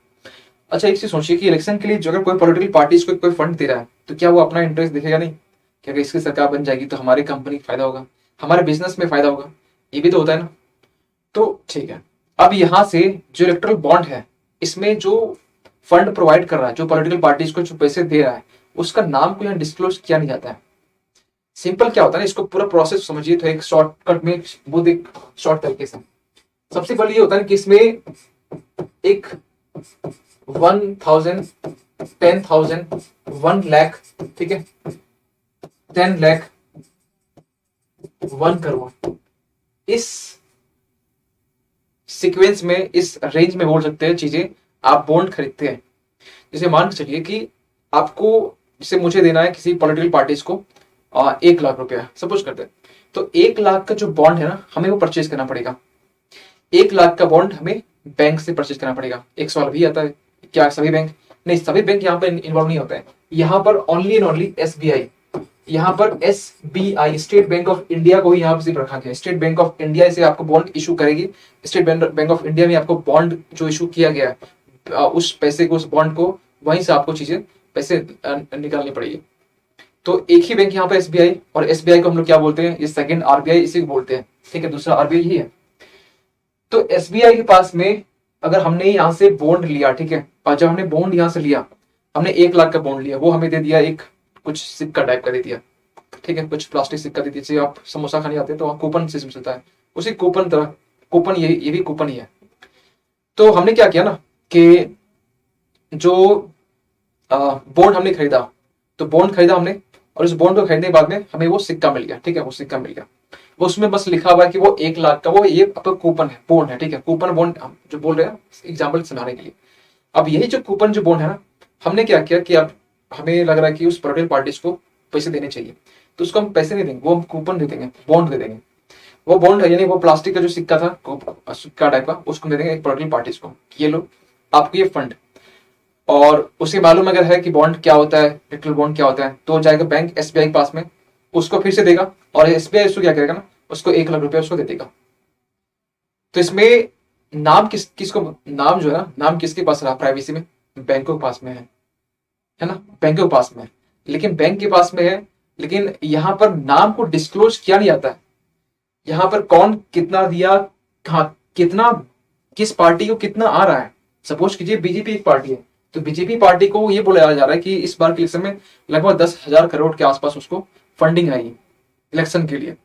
अच्छा एक चीज सोचिए कि इलेक्शन के लिए जो अगर कोई पॉलिटिकल पार्टीज को कोई फंड दे रहा है, तो क्या वो अपना इंटरेस्ट देखेगा? नहीं। क्या अगर इसकी सरकार बन जाएगी तो हमारी कंपनी का फायदा होगा, हमारे बिजनेस में फायदा होगा, ये भी तो होता है ना। तो ठीक है, अब यहाँ से जो इलेक्ट्रल बॉन्ड है, इसमें जो फंड प्रोवाइड कर रहा है, जो पॉलिटिकल पार्टीज को जो पैसे दे रहा है, उसका नाम को यहाँ डिस्क्लोज किया नहीं जाता है। सिंपल क्या होता है ना, इसको पूरा प्रोसेस समझिए तो एक शॉर्टकट में, वो एक शॉर्ट तरीके से सबसे पहले ये होता है कि इसमें एक 1000, 10,000, 1 लाख, ठीक है, 10 लाख, 1 करोड़, इस सीक्वेंस में, इस रेंज में बोल सकते हैं चीजें आप बॉन्ड खरीदते हैं। जैसे मान के चलिए कि आपको, जैसे मुझे देना है किसी पॉलिटिकल पार्टीज को 1 लाख रुपया सपोज करते हैं, तो 1 लाख का जो बॉन्ड है ना, हमें वो परचेज करना पड़ेगा। 1 लाख का बॉन्ड हमें बैंक से परचेज करना पड़ेगा। एक सवाल भी आता है, क्या सभी बैंक? नहीं, सभी बैंक यहाँ पर इन्वॉल्व नहीं होता है। यहाँ पर ओनली एंड ओनली SBI, यहाँ पर SBI, state bank of India को ही यहाँ पर सिर्फ रखा गया। स्टेट बैंक ऑफ इंडिया से आपको बॉन्ड इशू करेगी। स्टेट बैंक ऑफ इंडिया में आपको बॉन्ड जो इशू किया गया है, उस पैसे को, उस बॉन्ड को, वहीं से आपको चीजें पैसे निकालनी पड़ेगी। तो एक ही बैंक यहाँ पर SBI, और SBI को हम लोग क्या बोलते हैं, ये सेकंड RBI इसी को बोलते हैं, ठीक है, दूसरा RBI ही है। तो SBI के पास में अगर हमने यहाँ से बॉन्ड लिया, ठीक है, और जब हमने बॉन्ड यहाँ से लिया, हमने 1 लाख का बॉन्ड लिया, वो हमें दे दिया एक कुछ सिक्का टाइप का दे दिया, ठीक है, कुछ प्लास्टिक सिक्का दे दिया। जैसे आप समोसा खाने जाते हैं तो कूपन सिस्टम चलता है, उसी कूपन तरह, कूपन ये भी कूपन ही है। तो हमने क्या किया ना कि जो बॉन्ड हमने खरीदा, तो बॉन्ड खरीदा हमने, और उस बॉन्ड को खरीदने के बाद में हमें वो सिक्का मिल गया, ठीक है, वो सिक्का मिल गया, वो उसमें बस लिखा हुआ है कि वो 1 लाख का, वो ये आपका कूपन है, बॉन्ड है, ठीक है, कूपन बॉन्ड जो बोल रहे हैं एग्जाम्पल समझाने के लिए। अब यही जो कूपन जो बॉन्ड है ना, हमने क्या किया कि अब हमें लग रहा है कि उस पॉलिटिकल पार्टीज को पैसे देने चाहिए, तो उसको हम पैसे नहीं देंगे, वो हम कूपन दे देंगे, बॉन्ड दे देंगे। वो बॉन्ड है, यानी वो प्लास्टिक का जो सिक्का था, सिक्का टाइप का, उसको दे देंगे एक पॉलिटिकल पार्टीज को, ये लो आपको ये फंड। और उसे मालूम अगर है कि बॉन्ड क्या होता है, इलेक्ट्रल बॉन्ड क्या होता है, तो जाएगा बैंक SBI के पास में, उसको फिर से देगा, और SBI उसको क्या करेगा ना, उसको 1 लाख रुपया उसको दे देगा। तो इसमें नाम किसको, नाम जो है ना, नाम किसके पास रहा प्राइवेसी में? बैंकों के पास में है ना, बैंकों के पास में है। लेकिन बैंक के पास में है, लेकिन यहाँ पर नाम को डिस्क्लोज किया नहीं जाता है। यहाँ पर कौन कितना दिया, कहाँ कितना, किस पार्टी को कितना आ रहा है। सपोज कीजिए बीजेपी एक पार्टी है, तो बीजेपी पार्टी को ये बोला जा रहा है कि इस बार के इलेक्शन में लगभग 10,000 करोड़ के आसपास उसको फंडिंग आएगी इलेक्शन के लिए।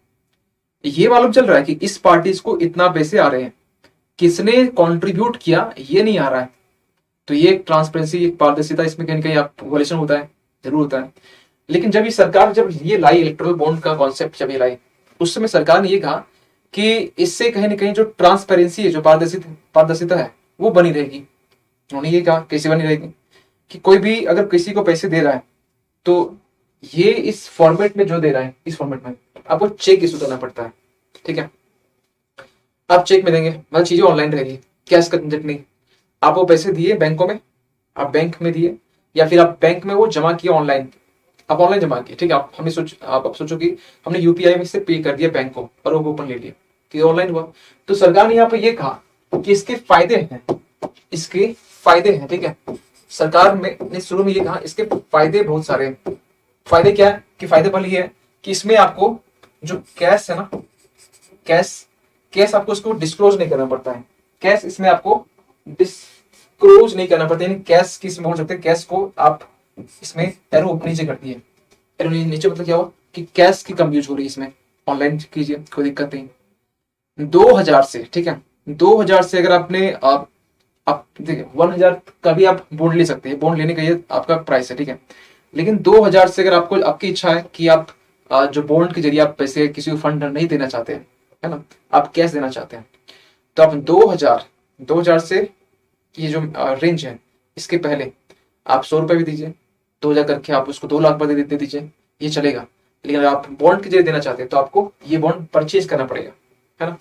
ये मालूम चल रहा है कि इस पार्टी को इतना पैसे आ रहे हैं, किसने कंट्रीब्यूट किया ये नहीं आ रहा है। तो ये एक ट्रांसपेरेंसी, एक पारदर्शिता इसमें कहीं कहीं आप वॉल्यूशन होता है, जरूर होता है। लेकिन जब ये सरकार, जब ये लाई इलेक्ट्रल बॉन्ड का कॉन्सेप्ट जब ये लाई, उस समय सरकार ने ये कहा कि इससे कहीं ना कहीं जो ट्रांसपेरेंसी है, जो पारदर्शिता है, वो बनी रहेगी। उन्होंने ये कहा कैसे बनी रहेगी, कि कोई भी अगर किसी को पैसे दे रहा है, तो ये इस फॉर्मेट में जो दे रहा है, इस फॉर्मेट में आपको चेक इशू करना पड़ता है, ठीक है। आप चेक में देंगे, मतलब चीजें ऑनलाइन रहेगी, कैश का झंझट नहीं। आप वो पैसे दिए बैंकों में, आप बैंक में दिए, या फिर आप बैंक में वो जमा किया ऑनलाइन, आप ऑनलाइन जमा किए, ठीक है। आप सोचो कि हमने UPI में से पे कर दिया बैंक को और वो कूपन ले लिया, कि ऑनलाइन हुआ। तो सरकार ने यहाँ पे ये कहा कि इसके फायदे हैं, इसके फायदे हैं, ठीक है। सरकार ने शुरू में ये कहा इसके फायदे बहुत सारे हैं। फायदे क्या है, कि फायदे पहले ये है कि इसमें आपको जो कैश है ना, कैश आपको उसको डिस्क्लोज नहीं करना पड़ता है। कैश इसमें आपको डिस्क्लोज नहीं करना पड़ता है, कैश किस में बोल सकते हैं, कैश को आप इसमें एरो नीचे करती है, एरो नीचे, मतलब क्या हुआ कि कैश की कम यूज हो रही है इसमें, ऑनलाइन कीजिए कोई दिक्कत नहीं। 2000 से, ठीक है, 2000 से अगर आपने आप देखिए 1000 का भी आप बॉन्ड ले सकते हैं, बॉन्ड लेने का ये आपका प्राइस है, ठीक है। लेकिन 2000 से अगर आपको, आपकी इच्छा है कि आप जो बॉन्ड के जरिए आप पैसे किसी को फंड नहीं देना चाहते हैं, है ना, आप कैश देना चाहते हैं, तो आप 2000 से ये जो रेंज है, इसके पहले आप 100 रुपए भी दीजिए, 2000 करके आप उसको 2 लाख पर दे दीजिए, ये चलेगा। लेकिन अगर आप बॉन्ड के जरिए देना चाहते हैं तो आपको ये बॉन्ड परचेज करना पड़ेगा, है ना।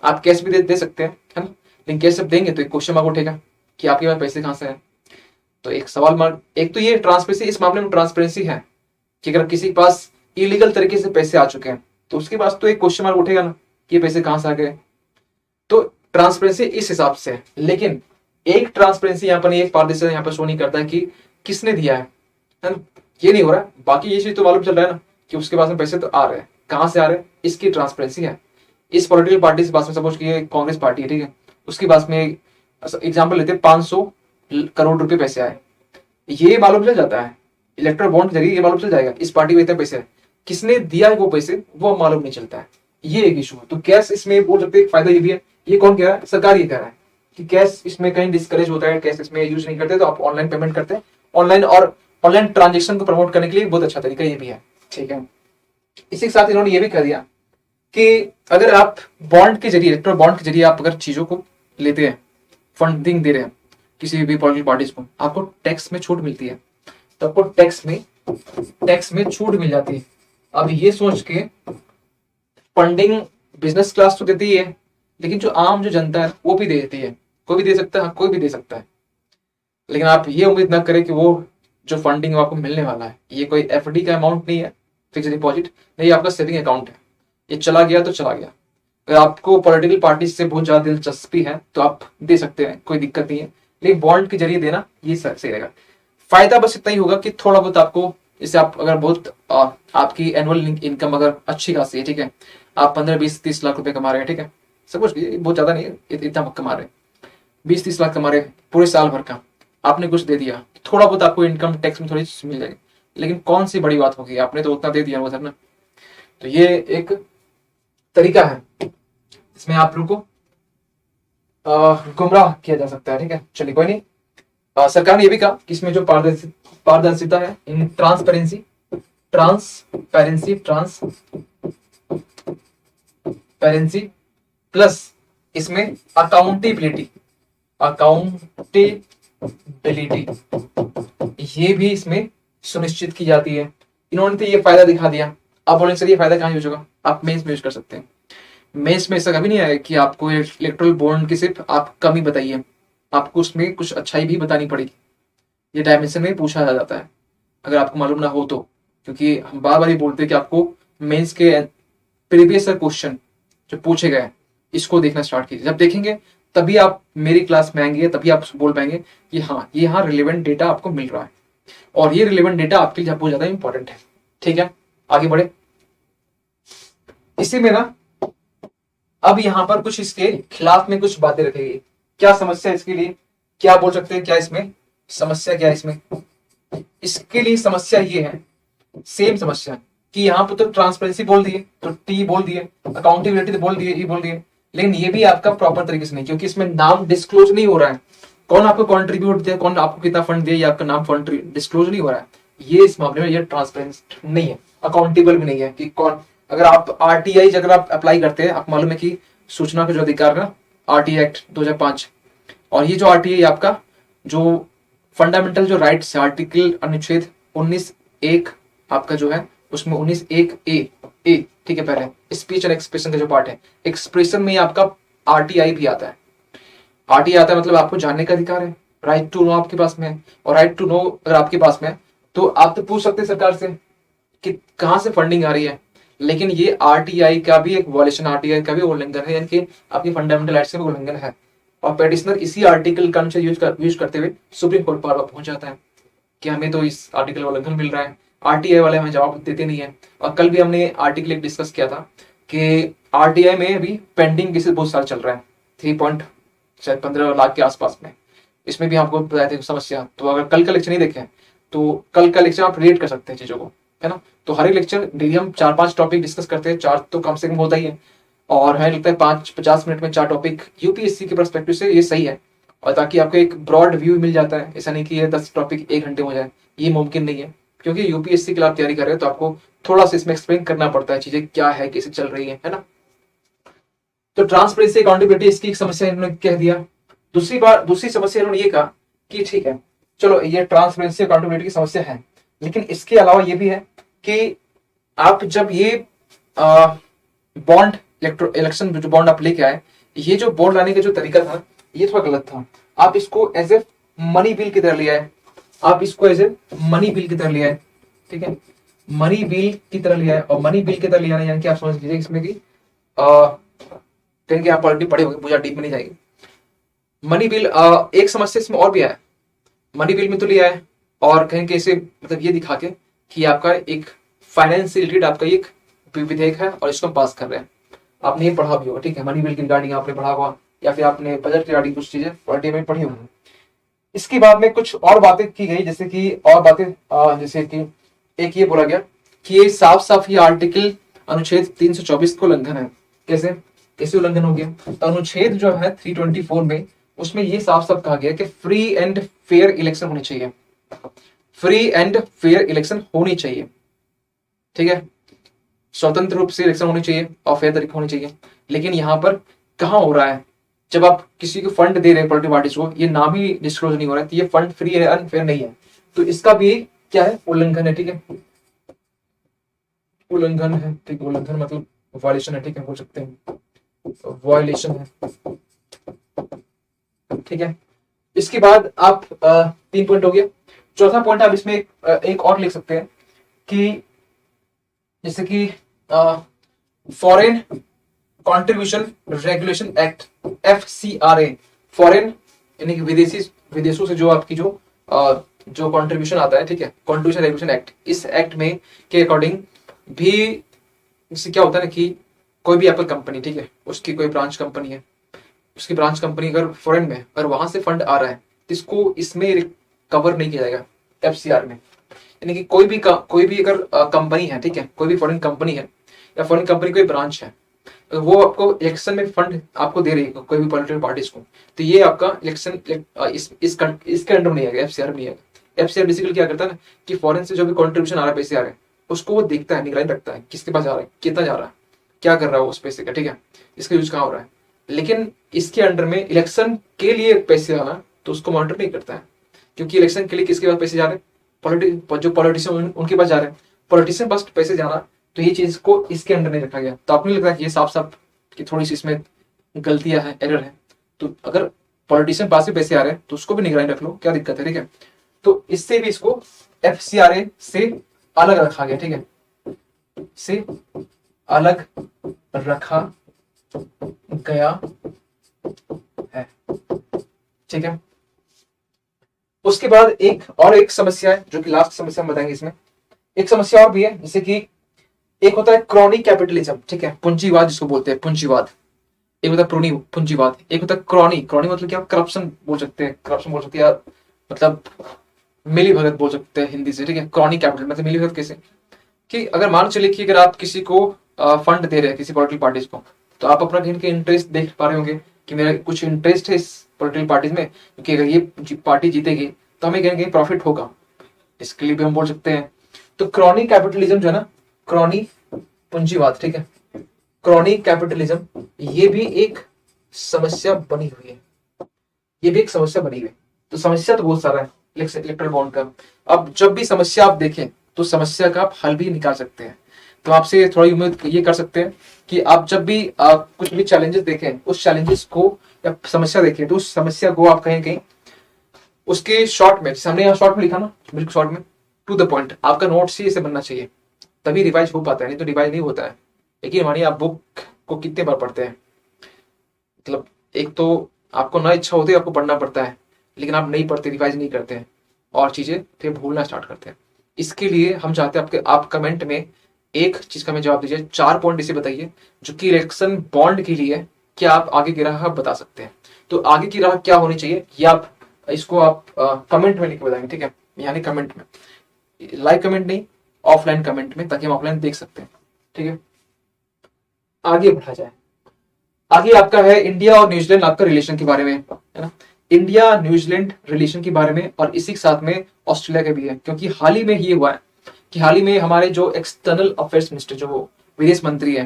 आप कैश भी दे सकते हैं, है ना, लेकिन कैश जब देंगे तो एक क्वेश्चन मार्क उठेगा कि आपके पास पैसे कहाँ से हैं। तो एक सवाल मार्क, एक तो ये ट्रांसपेरेंसी, इस मामले में ट्रांसपेरेंसी है, कि अगर किसी के पास इलीगल तरीके से पैसे आ चुके हैं तो उसके पास तो एक क्वेश्चन मार्क उठेगा ना कि ये पैसे कहां से आ गए। तो ट्रांसपेरेंसी इस हिसाब से है, लेकिन एक ट्रांसपेरेंसी यहाँ पर नहीं, एक पारदर्शिता यहाँ पर शो नहीं करता है कि किसने दिया है ना, ये नहीं हो रहा है। बाकी ये चीज तो मालूम चल रहा है ना कि उसके पास में पैसे तो आ रहे हैं, कहां से आ रहे हैं इसकी ट्रांसपेरेंसी है। इस पॉलिटिकल पार्टी के पास में सपोज कि कांग्रेस पार्टी है, ठीक है, उसके पास में एग्जाम्पल लेते हैं 500 करोड़ रुपए पैसे आए, ये मालूम चल जाता है इलेक्ट्रल बॉन्ड के जरिए, ये मालूम चल जाएगा इस पार्टी को इतने पैसे है, किसने दिया है वो पैसे वो मालूम नहीं चलता है, ये एक इशू है। तो कैश इसमें बोल सकते हैं फायदा ये भी है, ये कौन कह रहा है, सरकार ये कह रहा है कि कैश इसमें कहीं डिस्करेज होता है, कैश इसमें यूज नहीं करते, तो आप ऑनलाइन पेमेंट करते हैं, ऑनलाइन और ऑनलाइन ट्रांजेक्शन को प्रमोट करने के लिए बहुत अच्छा तरीका ये भी है, ठीक है। इसी के साथ इन्होंने ये भी कह दिया कि अगर आप बॉन्ड के जरिए, इलेक्ट्रल बॉन्ड के जरिए आप अगर चीजों को लेते हैं, फंडिंग दे रहे हैं किसी भी पॉलिटिकल पार्टीज को, आपको टैक्स में छूट मिलती है, तो आपको टैक्स में छूट मिल जाती है। अब ये सोच के फंडिंग बिजनेस क्लास तो देती है, लेकिन जो आम जो जनता है वो भी दे देती है, कोई भी दे सकता है, कोई भी दे सकता है, लेकिन आप ये उम्मीद ना करें कि वो जो फंडिंग आपको मिलने वाला है ये कोई एफडी का अमाउंट नहीं है, फिक्स डिपॉजिट नहीं, आपका सेविंग अकाउंट है, ये चला गया तो चला गया। अगर आपको पॉलिटिकल पार्टी से बहुत ज्यादा दिलचस्पी है तो आप दे सकते हैं, कोई दिक्कत नहीं है, लेकिन बॉन्ड के जरिए देना ये सही रहेगा। फायदा बस इतना ही होगा कि थोड़ा बहुत आपको, जैसे आप अगर बहुत आपकी एनुअल इनकम अगर अच्छी खासी है, ठीक है, आप 15-20-30 लाख रुपए कमा रहे हैं, ठीक है, सब कुछ बहुत ज्यादा नहीं है, इतना कमा रहे हैं, 20-30 लाख कमा रहे हैं पूरे साल भर का, आपने कुछ दे दिया, थोड़ा बहुत आपको इनकम टैक्स में थोड़ी मिल जाएगी, लेकिन कौन सी बड़ी बात होगी, आपने तो उतना दे दिया वो सर ना। तो ये एक तरीका है इसमें आप लोग को गुमराह किया जा सकता है, ठीक है, चलिए कोई नहीं। सरकार ने ये भी कहा कि इसमें जो पारदर्शिता है, इन ट्रांसपेरेंसी प्लस इसमें अकाउंटेबिलिटी ये भी इसमें सुनिश्चित की जाती है। इन्होंने तो ये फायदा दिखा दिया, आप बोलेंगे सर ये फायदा कहाँ यूज होगा, आप मेंस में यूज कर सकते हैं। मेंस में ऐसा कभी नहीं आया कि आपको इलेक्ट्रल बॉन्ड की सिर्फ आप कमी बताइए, आपको उसमें कुछ अच्छाई भी बतानी पड़ेगी, ये डायमेंशन में पूछा जाता है अगर आपको मालूम ना हो तो, क्योंकि हम बार बार ही बोलते हैं कि आपको मेंस के प्रीवियस क्वेश्चन जो पूछे गए इसको देखना स्टार्ट कीजिए, जब देखेंगे तभी आप मेरी क्लास में आएंगे, तभी आप बोल पाएंगे कि हाँ ये यहाँ रिलेवेंट डेटा आपको मिल रहा है, और ये रिलेवेंट डेटा आपके लिए बहुत ज्यादा इंपॉर्टेंट है, ठीक है। आगे बढ़े, इसी में ना अब यहाँ पर कुछ इसके खिलाफ में कुछ बातें रखेगी, क्या समस्या है इसके लिए, क्या बोल सकते हैं, क्या इसमें समस्या, क्या इसमें इसके लिए समस्या ये है, सेम समस्या कि यहाँ पर तो ट्रांसपेरेंसी बोल दिए, तो टी बोल दिए, अकाउंटेबिलिटी तो बोल दिए, ई बोल दिए, लेकिन ये भी आपका प्रॉपर तरीके से नहीं, क्योंकि इसमें नाम डिस्क्लोज नहीं हो रहा है, कौन आपको कॉन्ट्रीब्यूट दिया, कौन आपको कितना फंड दिया, ये आपका नाम फंड डिस्क्लोज नहीं हो रहा है, ये इस मामले में ये ट्रांसपेरेंट नहीं है, अकाउंटेबल भी नहीं है कि कौन, अगर आप आरटीआई अगर आप अप्लाई करते हैं, आप मालूम है कि सूचना का जो अधिकार ना आरटीआई एक्ट 2005, और ये जो आरटीआई आपका जो फंडामेंटल जो राइट्स है, आर्टिकल अनुच्छेद 19(1) आपका जो है उसमें 19(1)(a) ठीक है, पहले स्पीच एंड एक्सप्रेशन का जो पार्ट है, एक्सप्रेशन में आपका आरटीआई भी आता है, आरटीआई आता है मतलब आपको जानने का अधिकार है, राइट टू नो आपके पास में है, और राइट टू नो अगर आपके पास में है तो आप तो पूछ सकते हैं सरकार से कि कहां से फंडिंग आ रही है, लेकिन ये आरटीआई का भी एक वॉयलेशन, आरटीआई का भी उल्लंघन है, यानी कि आपकी फंडामेंटल राइट्स का भी उल्लंघन है, और पेटिशनर इसी आर्टिकल का यूज करते हुए सुप्रीम कोर्ट पर पहुंच जाता है कि हमें तो इस आर्टिकल का उल्लंघन मिल रहा है, आरटीआई वाले हमें जवाब देते नहीं है। और कल भी हमने आर्टिकल एक डिस्कस किया था कि आरटीआई में भी पेंडिंग केसेस बहुत सारे चल रहे हैं, 3.15 लाख के आसपास में, इसमें भी आपको बताए थे समस्या, तो अगर कल का लेक्चर नहीं देखें तो कल का लेक्चर आप रिलेट कर सकते हैं चीजों को, है ना। तो हर एक लेक्चर डेली हम 4-5 टॉपिक डिस्कस करते हैं, 4 तो कम से कम होता ही है, और हमें लगता है 50 मिनट में 4 टॉपिक यूपीएससी के पर्सपेक्टिव से ये सही है, और ताकि आपको एक ब्रॉड व्यू मिल जाता है, ऐसा नहीं कि ये 10 टॉपिक 1 घंटे में हो जाए, ये मुमकिन नहीं है, क्योंकि यूपीएससी के लिए आप तैयारी कर रहे हो तो आपको थोड़ा सा इसमें एक्सप्लेन करना पड़ता है, चीजें क्या है, कैसे चल रही है ना। तो ट्रांसपेरेंसी अकाउंटेबिलिटी इसकी एक समस्या इन्होंने कह दिया। दूसरी समस्या इन्होंने ये कहा कि ठीक है चलो ये ट्रांसपेरेंसी अकाउंटेबिलिटी की समस्या है, लेकिन इसके अलावा ये भी है कि आप जब ये बॉन्ड इलेक्शन जो बॉन्ड आप लेके आए, ये जो बॉन्ड लाने का जो तरीका था ये थोड़ा गलत था, आप इसको एज ए मनी बिल की तरह लिया है, आप इसको एज ए मनी बिल की तरह लिया है, ठीक है। मनी बिल की तरह लिया है, और मनी बिल की तरह लिया है यानी कि आप समझ लीजिए इसमें कि कहेंगे आप ऑलरेडी पढ़े होंगे, पूजा डीप में नहीं जाएगी। मनी बिल एक समस्या इसमें और भी आया है, मनी बिल में तो लिया है और कहेंगे इसे मतलब ये दिखा के कि आपका एक फाइनेंस से रिलेटेड आपका एक विधेयक है और इसको हम पास कर रहे हैं। आपने ये पढ़ा भी होगा, ठीक है, मनी बिल की रिगार्डिंग आपने पढ़ा होगा या फिर आपने बजट की रिगार्डिंग कुछ चीजें पॉलिटी में पढ़ी होंगी। इसके बाद में कुछ और बातें की गई, जैसे कि और बातें जैसे कि एक ये बोला गया कि ये साफ साफ ये आर्टिकल अनुच्छेद 324 को उल्लंघन है। कैसे कैसे उल्लंघन हो गया? तो अनुच्छेद जो है 324 में उसमें ये साफ साफ कहा गया कि फ्री एंड फेयर इलेक्शन होनी चाहिए, फ्री एंड फेयर इलेक्शन होनी चाहिए, ठीक है, स्वतंत्र रूप से इलेक्शन होनी चाहिए और फेयर तरीके होनी चाहिए। लेकिन यहाँ पर कहाँ हो रहा है, जब आप किसी को फंड दे रहे हैं पॉलिटिकल पार्टीज को, ये नाम ही डिस्क्लोज नहीं हो रहा है, तो ये फंड फ्री है, अनफेयर नहीं है, तो इसका भी क्या है, उल्लंघन है, ठीक है, उल्लंघन है, ठीक है, उल्लंघन मतलब वायलेशन है, ठीक है, बोल सकते हैं वायलेशन है, ठीक है। इसके बाद आप 3 पॉइंट हो गया। चौथा पॉइंट आप इसमें एक और लिख सकते हैं कि जैसे कि foreign contribution regulation act FCRA, foreign यानी कि विदेशी विदेशों से जो आपकी जो कंट्रीब्यूशन आता है, ठीक है, कंट्रीब्यूशन रेगुलेशन एक्ट, इस एक्ट में के अकॉर्डिंग भी इससे क्या होता है ना कि कोई भी एप्पल कंपनी, ठीक है, उसकी कोई ब्रांच कंपनी है, उसकी ब्रांच कंपनी अगर फॉरेन में अगर वहां से फंड आ रहा है तो इसको इसमें कवर नहीं किया जाएगा FCR में। यानी कि कोई भी अगर कंपनी है, ठीक है, कोई भी फॉरेन कंपनी है या फॉरेन कंपनी कोई ब्रांच है, तो वो आपको इलेक्शन में फंड आपको दे रही है कोई भी पॉलिटिकल पार्टीज को, तो ये आपका इलेक्शन इसके अंडर नहीं आएगा, FCR में नहीं आएगा। FCR बेसिकली क्या करता है ना कि फॉरेन से जो भी कॉन्ट्रीब्यूशन आ रहा है, पैसे आ रहे हैं, उसको वो देखता है, निगरानी रखता है किसके पास जा रहा है, कितना जा रहा है, क्या कर रहा है उस पैसे का, ठीक है, इसका यूज कहाँ हो रहा है। लेकिन इसके अंडर में इलेक्शन के लिए पैसे आना तो उसको मॉनिटर नहीं करता है, क्योंकि इलेक्शन के लिए किसके पास पैसे जा रहे हैं, जो पॉलिटिशियन उनके पास जा रहे हैं, पॉलिटिशियन पास पैसे जाना, तो ये चीज को इसके अंडर नहीं रखा गया। तो आपको नहीं लगता कि ये साफ साफ कि थोड़ी सी इसमें गलतियां हैं, एरर है? तो अगर पॉलिटिशियन पास से पैसे आ रहे हैं तो उसको भी निगरानी रख लो, क्या दिक्कत है, ठीक है। तो इससे भी इसको FCRA से अलग रखा गया, ठीक है, से अलग रखा गया है, ठीक है। उसके बाद एक समस्या है जो कि लास्ट समस्या हम बताएंगे। इसमें एक समस्या और भी है, जैसे कि एक होता है क्रॉनी कैपिटलिज्म, ठीक है, पूंजीवाद जिसको बोलते हैं, पूंजीवाद। एक होता है पूंजीवाद, एक होता है क्रॉनी। क्रॉनी मतलब क्या, करप्शन बोल सकते हैं, करप्शन बोल सकते हैं, या मतलब मिली भगत बोल सकते हैं हिंदी से, ठीक है। क्रॉनी कैपिटल मतलब मिली भगत कैसे, कि अगर मान चलिए कि अगर आप किसी को फंड दे रहे हैं किसी पॉलिटिकल पार्टीज को, तो आप अपना कहीं के इंटरेस्ट देख पा रहे होंगे कि मेरा कुछ इंटरेस्ट है इस पॉलिटिकल पार्टीज में, क्योंकि अगर ये पार्टी जीतेगी तो हमें कहीं प्रॉफिट होगा, इसके लिए भी हम बोल सकते हैं। तो क्रॉनी कैपिटलिज्म जो है ना, क्रॉनी पूंजीवाद, ठीक है, क्रॉनी कैपिटलिज्म, ये भी एक समस्या बनी हुई है, ये भी एक समस्या बनी हुई है। तो समस्या तो बहुत सारा है इलेक्ट्रल बॉन्ड का। अब जब भी समस्या आप देखें तो समस्या का आप हल भी निकाल सकते हैं। तो आपसे थोड़ी उम्मीद ये कर सकते हैं कि आप जब भी कुछ भी चैलेंजेस देखें, उस चैलेंजेस को या समस्या देखें, तो उस समस्या को आप कहीं उसके शॉर्ट में, जैसे हमने यहाँ शॉर्ट में लिखा ना, बिल्कुल शॉर्ट में, टू द पॉइंट, आपका नोट्स ही ऐसे बनना चाहिए, तभी रिवाइज हो पाता है, नहीं तो रिवाइज नहीं होता है। लेकिन मानिए आप बुक को कितने बार पढ़ते हैं, मतलब एक तो आपको ना इच्छा होती है, आपको पढ़ना पड़ता है, लेकिन आप नहीं पढ़ते, रिवाइज नहीं करते हैं और चीजें फिर भूलना स्टार्ट करते हैं। इसके लिए हम चाहते हैं आप कमेंट में एक चीज का हमें जवाब दीजिए, 4 पॉइंट इसे बताइए जो कि इलेक्शन बॉन्ड के लिए क्या आप आगे की राह बता सकते हैं। तो आगे की राह क्या होनी चाहिए, या आप इसको आप कमेंट में लिख के बताएंगे, ठीक है, यानी कमेंट में, लाइव कमेंट नहीं, ऑफलाइन कमेंट में, ताकि हम ऑफलाइन देख सकते हैं, ठीक है। आगे बढ़ा जाए, आगे आपका है इंडिया और न्यूजीलैंड आपका रिलेशन के बारे में, है ना, इंडिया न्यूजीलैंड रिलेशन के बारे में, और इसी के साथ में ऑस्ट्रेलिया के भी है, क्योंकि हाल ही में ये हुआ है कि हाल ही में हमारे जो एक्सटर्नल अफेयर्स मिनिस्टर, जो विदेश मंत्री है,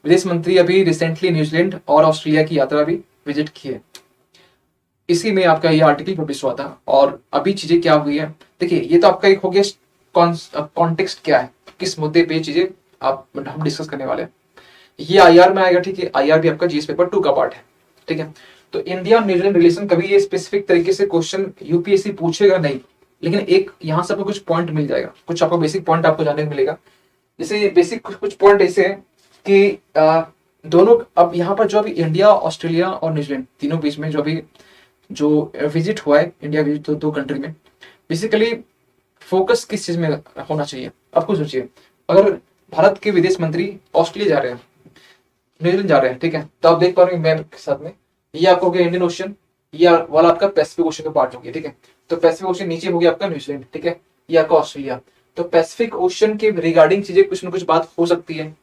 विदेश मंत्री अभी रिसेंटली न्यूजीलैंड और ऑस्ट्रेलिया की यात्रा भी विजिट की है। इसी में आपका ये आर्टिकल पब्लिश हुआ था। और अभी चीजें क्या हुई है, देखिए ये तो आपका एक हो गया कॉन्टेक्स्ट क्या है, किस मुद्दे पे चीजें हम डिस्कस करने वाले हैं। ये IR में आएगा, ठीक है, IR भी आपका GS पेपर 2 का पार्ट है, ठीक है। तो इंडिया न्यूजीलैंड रिलेशन कभी ये स्पेसिफिक तरीके से क्वेश्चन UPSC पूछेगा नहीं, लेकिन एक यहाँ से आपको कुछ पॉइंट मिल जाएगा, कुछ आपको बेसिक पॉइंट आपको जानने को मिलेगा। जैसे बेसिक कुछ पॉइंट ऐसे है कि दोनों, अब यहाँ पर जो अभी इंडिया, ऑस्ट्रेलिया और न्यूजीलैंड तीनों बीच में जो विजिट हुआ है, इंडिया विजिट दो कंट्री में, बेसिकली फोकस किस चीज में होना चाहिए। आपको सोचिए, अगर भारत के विदेश मंत्री ऑस्ट्रेलिया जा रहे हैं, न्यूजीलैंड जा रहे हैं, ठीक है, तो आप देख पा रहे हैं मैप के साथ में, ये आपको हो गया इंडियन ओशन, ये वाला आपका पैसिफिक ओशन का पार्ट हो गया, ठीक है। तो पैसिफिक ओशन नीचे हो गया आपका न्यूजीलैंड, ठीक है, ये आपका ऑस्ट्रेलिया। तो पैसिफिक ओशन के रिगार्डिंग चीजें कुछ ना कुछ बात हो सकती है,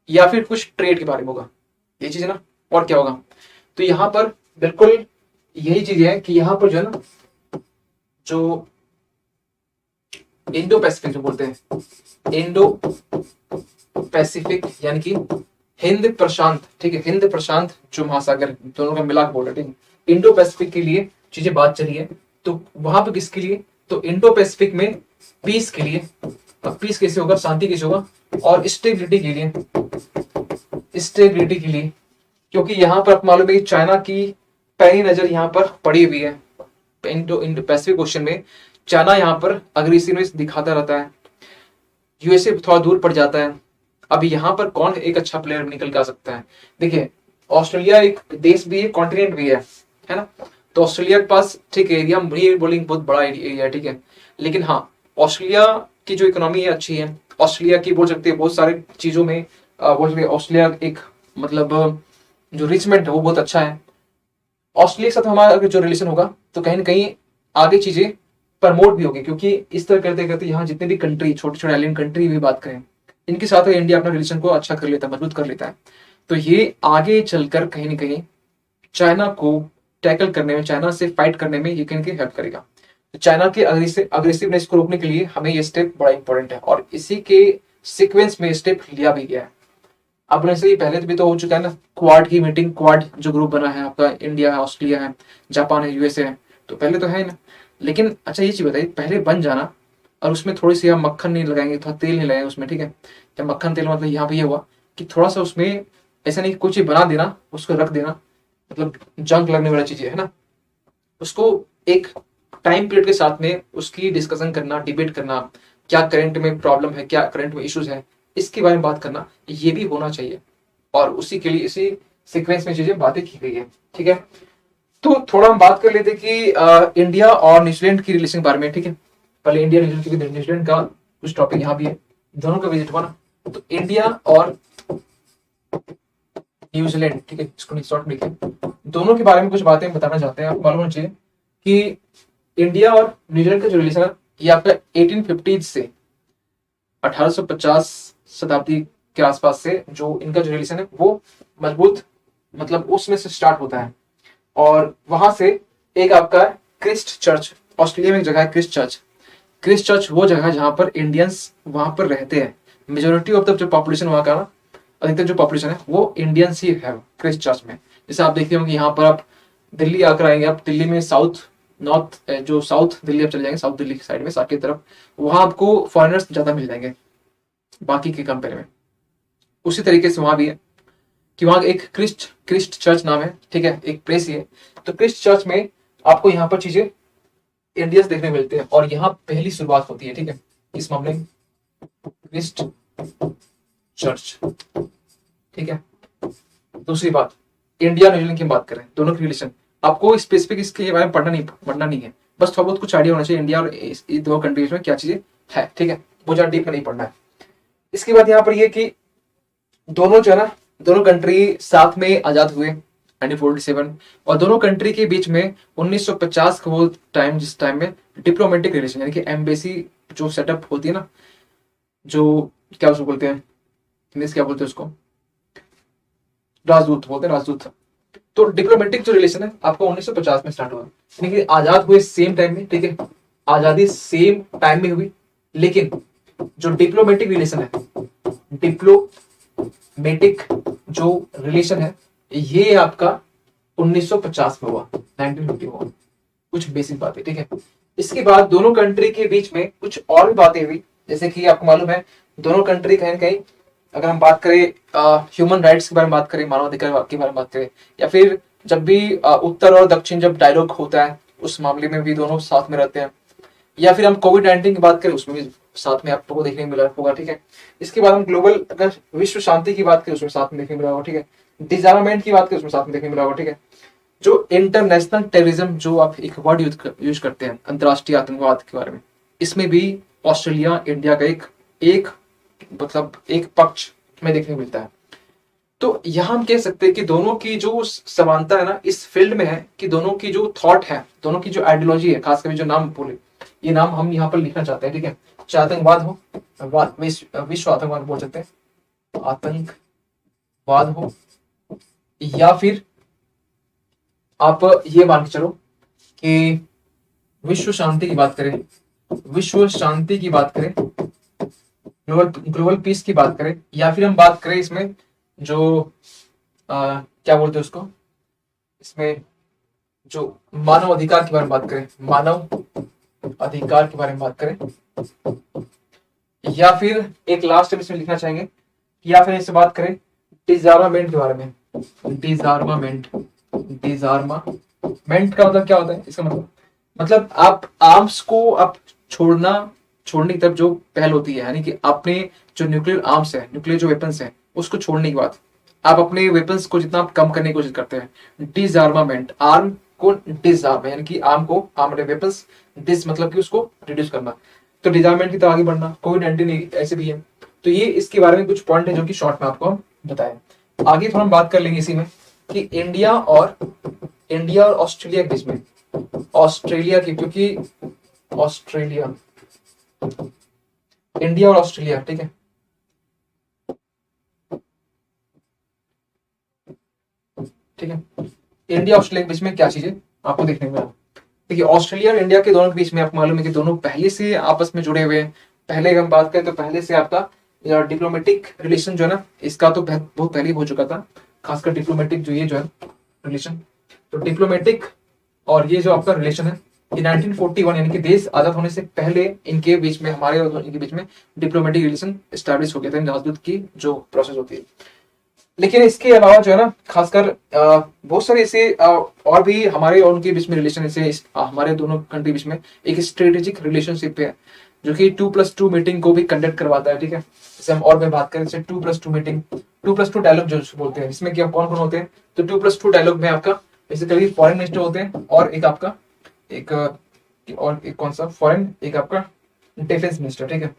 या फिर कुछ ट्रेड के बारे में होगा, ये चीज है ना। और क्या होगा, तो यहाँ पर बिल्कुल यही चीज है कि यहाँ पर जो है ना, जो इंडो पैसिफिक जो बोलते हैं, इंडो पैसिफिक यानी कि हिंद प्रशांत, ठीक है, हिंद प्रशांत जो महासागर, दोनों का मिला के बोल रहे हैं, ठीक है, इंडो पैसिफिक के लिए चीजें बात चली है। तो वहां पे किसके लिए, तो इंडो पैसिफिक में पीस के लिए। अब पीस कैसे होगा, शांति कैसे होगा, और स्टेबिलिटी के लिए, स्टेबिलिटी के लिए, क्योंकि यहाँ पर आपको मालूम है कि चाइना की पैनी नजर यहाँ पर पड़ी हुई है। इंडो पैसिफिक ओशन में चाइना यहाँ पर अग्रेसिवनेस दिखाता रहता है, यूएसए थोड़ा दूर पड़ जाता है। अभी यहाँ पर कौन एक अच्छा प्लेयर निकल के आ सकता है, देखिए ऑस्ट्रेलिया एक देश भी है, कॉन्टिनेंट भी है ना। तो ऑस्ट्रेलिया के पास ठीक है एरिया, बोलिंग बहुत बड़ा एरिया है, ठीक है, लेकिन हाँ ऑस्ट्रेलिया की जो इकोनॉमी है अच्छी है, ऑस्ट्रेलिया की बोल सकते हैं बहुत सारे चीजों में बोल सकते हैं ऑस्ट्रेलिया एक मतलब जो रिचमेंट है वो बहुत अच्छा है। ऑस्ट्रेलिया के साथ हमारा अगर जो रिलेशन होगा तो कहीं ना कहीं आगे चीजें प्रमोट भी होगी, क्योंकि इस तरह करते करते यहाँ जितने भी कंट्री, छोटे छोटे आइलैंड कंट्री भी बात करें, इनके साथ इंडिया अपना रिलेशन को अच्छा कर लेता है, मजबूत कर लेता है। तो ये आगे चलकर कहीं ना कहीं चाइना को टैकल करने में, चाइना से फाइट करने में ये कहीं कहीं हेल्प करेगा। तो चाइना के अग्रेसिवनेस को रोकने के लिए हमें ये स्टेप बड़ा इंपॉर्टेंट है, और इसी के सीक्वेंस में स्टेप लिया भी गया है। अब वैसे ही पहले भी तो हो चुका है ना, क्वाड की मीटिंग, क्वाड जो ग्रुप बना है आपका, इंडिया है, ऑस्ट्रेलिया है, जापान है, यूएसए है, तो पहले तो है ना। लेकिन अच्छा ये चीज बताइए, पहले बन जाना और उसमें थोड़ी सी हम मक्खन नहीं लगाएंगे, थोड़ा तेल नहीं लगाएंगे उसमें, ठीक है, या मक्खन तेल मतलब यहाँ पे ये हुआ कि थोड़ा सा उसमें ऐसा नहीं कोई चीज बना देना, उसको रख देना, मतलब जंक लगने वाला चीज है ना, उसको एक टाइम पीरियड के साथ में उसकी डिस्कशन करना, डिबेट करना, क्या करंट में प्रॉब्लम है, क्या करंट में इश्यूज है, इसके बारे में बात करना, ये भी होना चाहिए। और उसी के लिए इसी सीक्वेंस में चीजें बातें की गई है, ठीक है। तो थोड़ा हम बात कर लेते कि इंडिया और न्यूजीलैंड की रिलेशन के बारे में, ठीक है। पहले इंडिया न्यूजीलैंड का कुछ टॉपिक यहाँ भी है, दोनों का विजिट हुआ ना, तो इंडिया और न्यूजीलैंड, ठीक है, इसको शॉर्ट में लिखे, दोनों के बारे में कुछ बातें बताना चाहते हैं। आपको मालूम होना चाहिए कि इंडिया और न्यूजीलैंड का जो रिलेशन है ये आपका 1850 से 1850 शताब्दी के आसपास से जो इनका जो रिलेशन है वो मजबूत, मतलब उसमें से स्टार्ट होता है। और वहां से एक आपका क्रिस्ट चर्च, ऑस्ट्रेलिया में एक जगह है क्रिस्ट चर्च। क्रिस्ट चर्च वो जगह है जहां पर इंडियंस वहां पर रहते हैं, मेजोरिटी ऑफ द जो पॉपुलेशन वहां का ना, अधिकतर जो पॉपुलेशन है वो इंडियंस ही है क्रिस्ट चर्च में। जैसे आप देखते होंगे यहाँ पर आप दिल्ली आकर आएंगे, आप दिल्ली में साउथ नॉर्थ जो साउथ दिल्ली आप चले जाएंगे, साउथ दिल्ली की साइड में साथ की तरफ, वहां आपको फॉरेनर्स ज्यादा मिल जाएंगे बाकी के कंपेयर में। उसी तरीके से वहां भी है कि वहां एक क्रिस्ट चर्च नाम है, ठीक है, एक प्लेस ही है। तो क्रिस्ट चर्च में आपको यहाँ पर चीजें इंडियंस देखने मिलते हैं, और यहाँ पहली शुरुआत होती है, ठीक है, इस मामले में क्रिस्ट चर्च, ठीक है। दूसरी बात, इंडिया न्यूजीलैंड की बात करें, दोनों की रिलेशन, आपको स्पेसिफिक इसके बारे में पढ़ना नहीं है, बस थोड़ा बहुत कुछ आइडिया होना चाहिए इंडिया और इस दो कंट्रीज में क्या चीजें है, ठीक है, बहुत ज्यादा डीप में नहीं पढ़ना है। इसके बाद यहाँ पर ये कि दोनों जो है ना, दोनों कंट्री साथ में आजाद हुए 1947, और दोनों कंट्री के बीच में 1950 का वो टाइम, जिस टाइम में डिप्लोमेटिक रिलेशन यानी कि एम्बेसी जो सेटअप होती है ना, जो क्या उसको बोलते हैं इंग्लिश, क्या बोलते हैं उसको, राजदूत बोलते हैं, राजदूत। तो डिप्लोमेटिक जो रिलेशन है आपको 1950 में स्टार्ट हुआ, यानी कि आजाद हुए सेम टाइम में, ठीक है, आजादी सेम टाइम में हुई, लेकिन जो डिप्लोमेटिक रिलेशन है, डिप्लोमेटिक जो रिलेशन है ये आपका 1950 में हुआ, 1950 हुआ। कुछ बेसिक बातें, ठीक है। इसके बाद दोनों कंट्री के बीच में कुछ और भी बातें हुई, जैसे कि आपको मालूम है दोनों कंट्री कहीं ना कहीं, अगर हम बात करें ह्यूमन राइट्स के बारे में बात करें, मानवाधिकार के बारे में बात करें, या फिर जब भी उत्तर और दक्षिण जब डायलॉग होता है उस मामले में भी दोनों साथ में रहते हैं। या फिर हम कोविड-19 की बात करें उसमें भी साथ में आपको देखने को मिला होगा, ठीक है। इसके बाद हम ग्लोबल अगर विश्व शांति की बात करें उसमें साथ में देखने को मिला होगा, ठीक है। डिसआर्मामेंट की बात करें उसमें साथ में देखने को मिला होगा, ठीक है। जो इंटरनेशनल टेररिज्म जो आप एक वर्ड यूज करते हैं अंतर्राष्ट्रीय आतंकवाद के बारे में, इसमें भी ऑस्ट्रेलिया इंडिया का एक एक मतलब एक पक्ष में देखने को मिलता है। तो यहाँ हम कह सकते हैं कि दोनों की जो समानता है ना इस फील्ड में है कि दोनों की जो थॉट है, दोनों की जो आइडियोलॉजी है, खासकर जो नाम बोले, ये नाम हम यहाँ पर लिखना चाहते हैं, ठीक है। चाहे आतंकवाद हो, विश्व आतंकवाद बोल सकते हैं, आतंकवाद हो, या फिर आप ये मान के चलो कि विश्व शांति की बात करें, विश्व शांति की बात करें, ग्लोबल पीस की बात करें, या फिर हम बात करें इसमें जो क्या बोलते हैं उसको, इसमें जो मानव अधिकार के बारे में बात करें, मानव अधिकार के बारे में बात करें, या फिर एक लास्ट में इसमें लिखना चाहेंगे, या फिर इससे बात करें डिसआर्मामेंट के बारे में। डिसआर्मामेंट, डिसआर्मामेंट का मतलब क्या होता है? इसका मतलब आप आर्म्स को आप छोड़ने की तरफ जो पहल होती है, यानी कि अपने जो न्यूक्लियर आर्म्स है, न्यूक्लियर जो वेपन्स है, उसको छोड़ने के बाद आप अपने वेपन्स को जितना कम करने की कोशिश करते हैं। डिसआर्मामेंट, आर्म को डिसआर्म, यानी कि आर्म को आर्म वेपन्स, डिस मतलब कि उसको रिड्यूस करना, तो डिसआर्मामेंट की तरफ आगे बढ़ना। कोविड-19 ऐसे भी है। तो ये इसके बारे में कुछ पॉइंट है जो कि शॉर्ट में आपको हम बताएं। आगे थोड़ा हम बात कर लेंगे इसी में कि इंडिया और ऑस्ट्रेलिया के बीच में, ऑस्ट्रेलिया की, क्योंकि ऑस्ट्रेलिया, इंडिया और ऑस्ट्रेलिया, ठीक है, ठीक है। इंडिया ऑस्ट्रेलिया के बीच में क्या चीजें आपको देखने को मिला? देखिए, ऑस्ट्रेलिया और इंडिया के दोनों के बीच में आपको मालूम है कि दोनों पहले से आपस में जुड़े हुए हैं। पहले हम बात करें तो पहले से आपका डिप्लोमेटिक रिलेशन जो है ना, इसका तो बहुत पहले हो चुका था, खासकर डिप्लोमेटिक जो ये जो है रिलेशन, तो डिप्लोमेटिक और ये जो आपका रिलेशन है ये 1941 यानी कि देश आजाद होने से पहले इनके बीच में, हमारे और इनके बीच में डिप्लोमेटिक रिलेशन स्टैब्लिश हो गया था, राजदूत की जो प्रोसेस होती है। लेकिन इसके अलावा जो है ना, खासकर बहुत सारे ऐसे और भी हमारे और उनके बीच में रिलेशन, ऐसे हमारे दोनों कंट्री बीच में एक स्ट्रेटेजिक रिलेशनशिप है जो कि 2+2 मीटिंग को भी कंडक्ट करवाता है, ठीक है। जैसे हम और में बात करें जैसे 2+2 मीटिंग, 2+2 डायलॉग जो बोलते हैं, इसमें क्या कौन कौन होते हैं? तो 2+2 डायलॉग में आपका बेसिकली फॉरेन मिनिस्टर होते हैं और एक आपका एक कौन सा फॉरेन, एक आपका डिफेंस मिनिस्टर, ठीक है।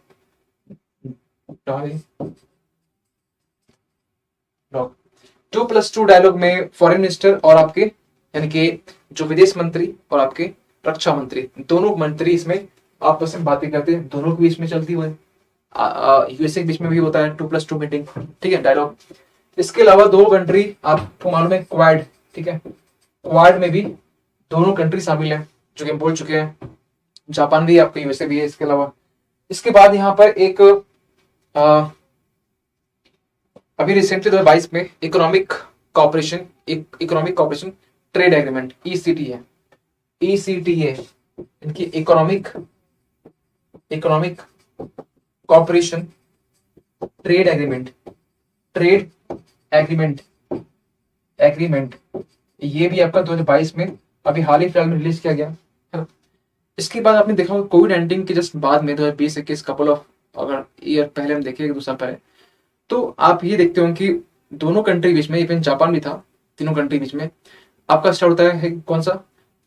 2+2 डायलॉग में फॉरेन मिनिस्टर और आपके यानी कि जो विदेश मंत्री और आपके रक्षा मंत्री, दोनों मंत्री इसमें आपस में बातें करते हैं, दोनों के बीच में चलती हुई। यूएसए के बीच में भी होता है 2+2 मीटिंग, ठीक है, डायलॉग। इसके अलावा दो कंट्री आपको मालूम है क्वाड, ठीक है, क्वाड में भी दोनों कंट्री शामिल है जो कि हम बोल चुके हैं, जापान भी है आपका, यूएसए भी है। इसके अलावा इसके बाद यहाँ पर एक अभी रिसेंटली 2022 में economic cooperation trade agreement ECT है, इनकी इकोनॉमिक कॉपरेशन ट्रेड एग्रीमेंट ये भी आपका 2022 में अभी हाल ही फिलहाल में रिलीज किया गया है। इसके बाद आपने देखा होगा कोविड-19 के जस्ट बाद में 2020-21 कपल ऑफ अगर ईयर पहले हम देखें, 2 साल पहले, तो आप ये देखते हो कि दोनों कंट्री बीच में, इवन जापान भी था, तीनों कंट्री बीच में आपका स्टार्ट होता है कौन सा?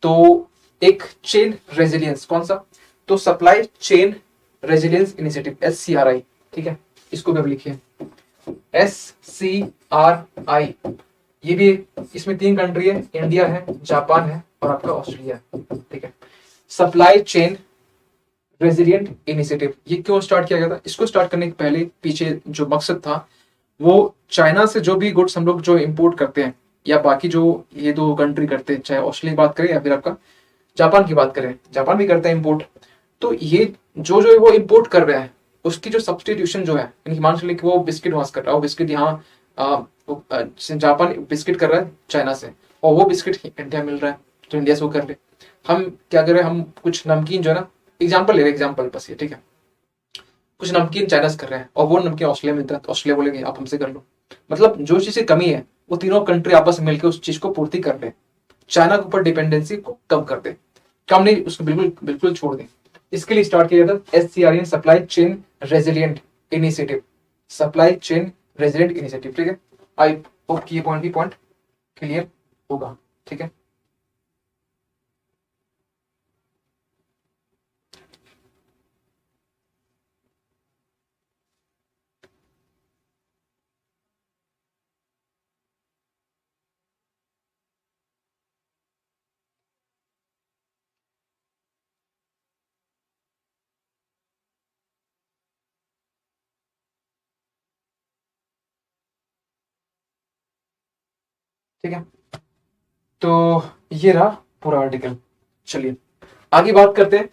तो एक चेन रेजिलियंस, कौन सा? तो supply chain resilience initiative, SCRI, ठीक है, इसको भी अब लिखिए SCRI। ये भी इसमें 3 कंट्री है, इंडिया है, जापान है और आपका ऑस्ट्रेलिया है, ठीक है। सप्लाई चेन रेजिलिएंट इनिशिएटिव, ये क्यों स्टार्ट किया गया था? इसको स्टार्ट करने के पहले पीछे जो मकसद था वो चाइना से जो भी गुड्स हम लोग जो इंपोर्ट करते हैं या बाकी जो ये 2 कंट्री करते हैं, चाहे ऑस्ट्रेलिया की बात करें या फिर आपका जापान की बात करें, जापान भी करता है इंपोर्ट, तो ये जो जो वो इंपोर्ट कर रहे हैं उसकी जो सब्सटीट्यूशन जो है, यानी मान चलिए कि वो बिस्किट वहां से कर रहा है, वो बिस्किट यहाँ जापान बिस्किट कर रहा है चाइना से और वो बिस्किट इंडिया मिल रहा है, तो इंडिया से वो कर ले। हम क्या करें, हम कुछ नमकीन जो है ना, एग्जाम्पल ले रहे, एग्जाम्पल बस ये, ठीक है, कुछ नमकीन चाइना से कर रहे हैं और वो नमकीन ऑस्ट्रेलिया मिलता है, तो ऑस्ट्रेलिया बोलेंगे आप हमसे कर लो। मतलब जो चीज की कमी है वो तीनों कंट्री आपस में मिलकर उस चीज को पूर्ति कर ले, चाइना के ऊपर डिपेंडेंसी को कम कर दे, कम नहीं, उसको बिल्कुल छोड़ दें। इसके लिए स्टार्ट किया गया था SCRI, supply chain resilient initiative, supply chain resilient initiative. ठीक है, आई होप कि ये पॉइंट क्लियर होगा। ठीक है, ठीक है, तो ये रहा पूरा आर्टिकल। चलिए आगे बात करते हैं।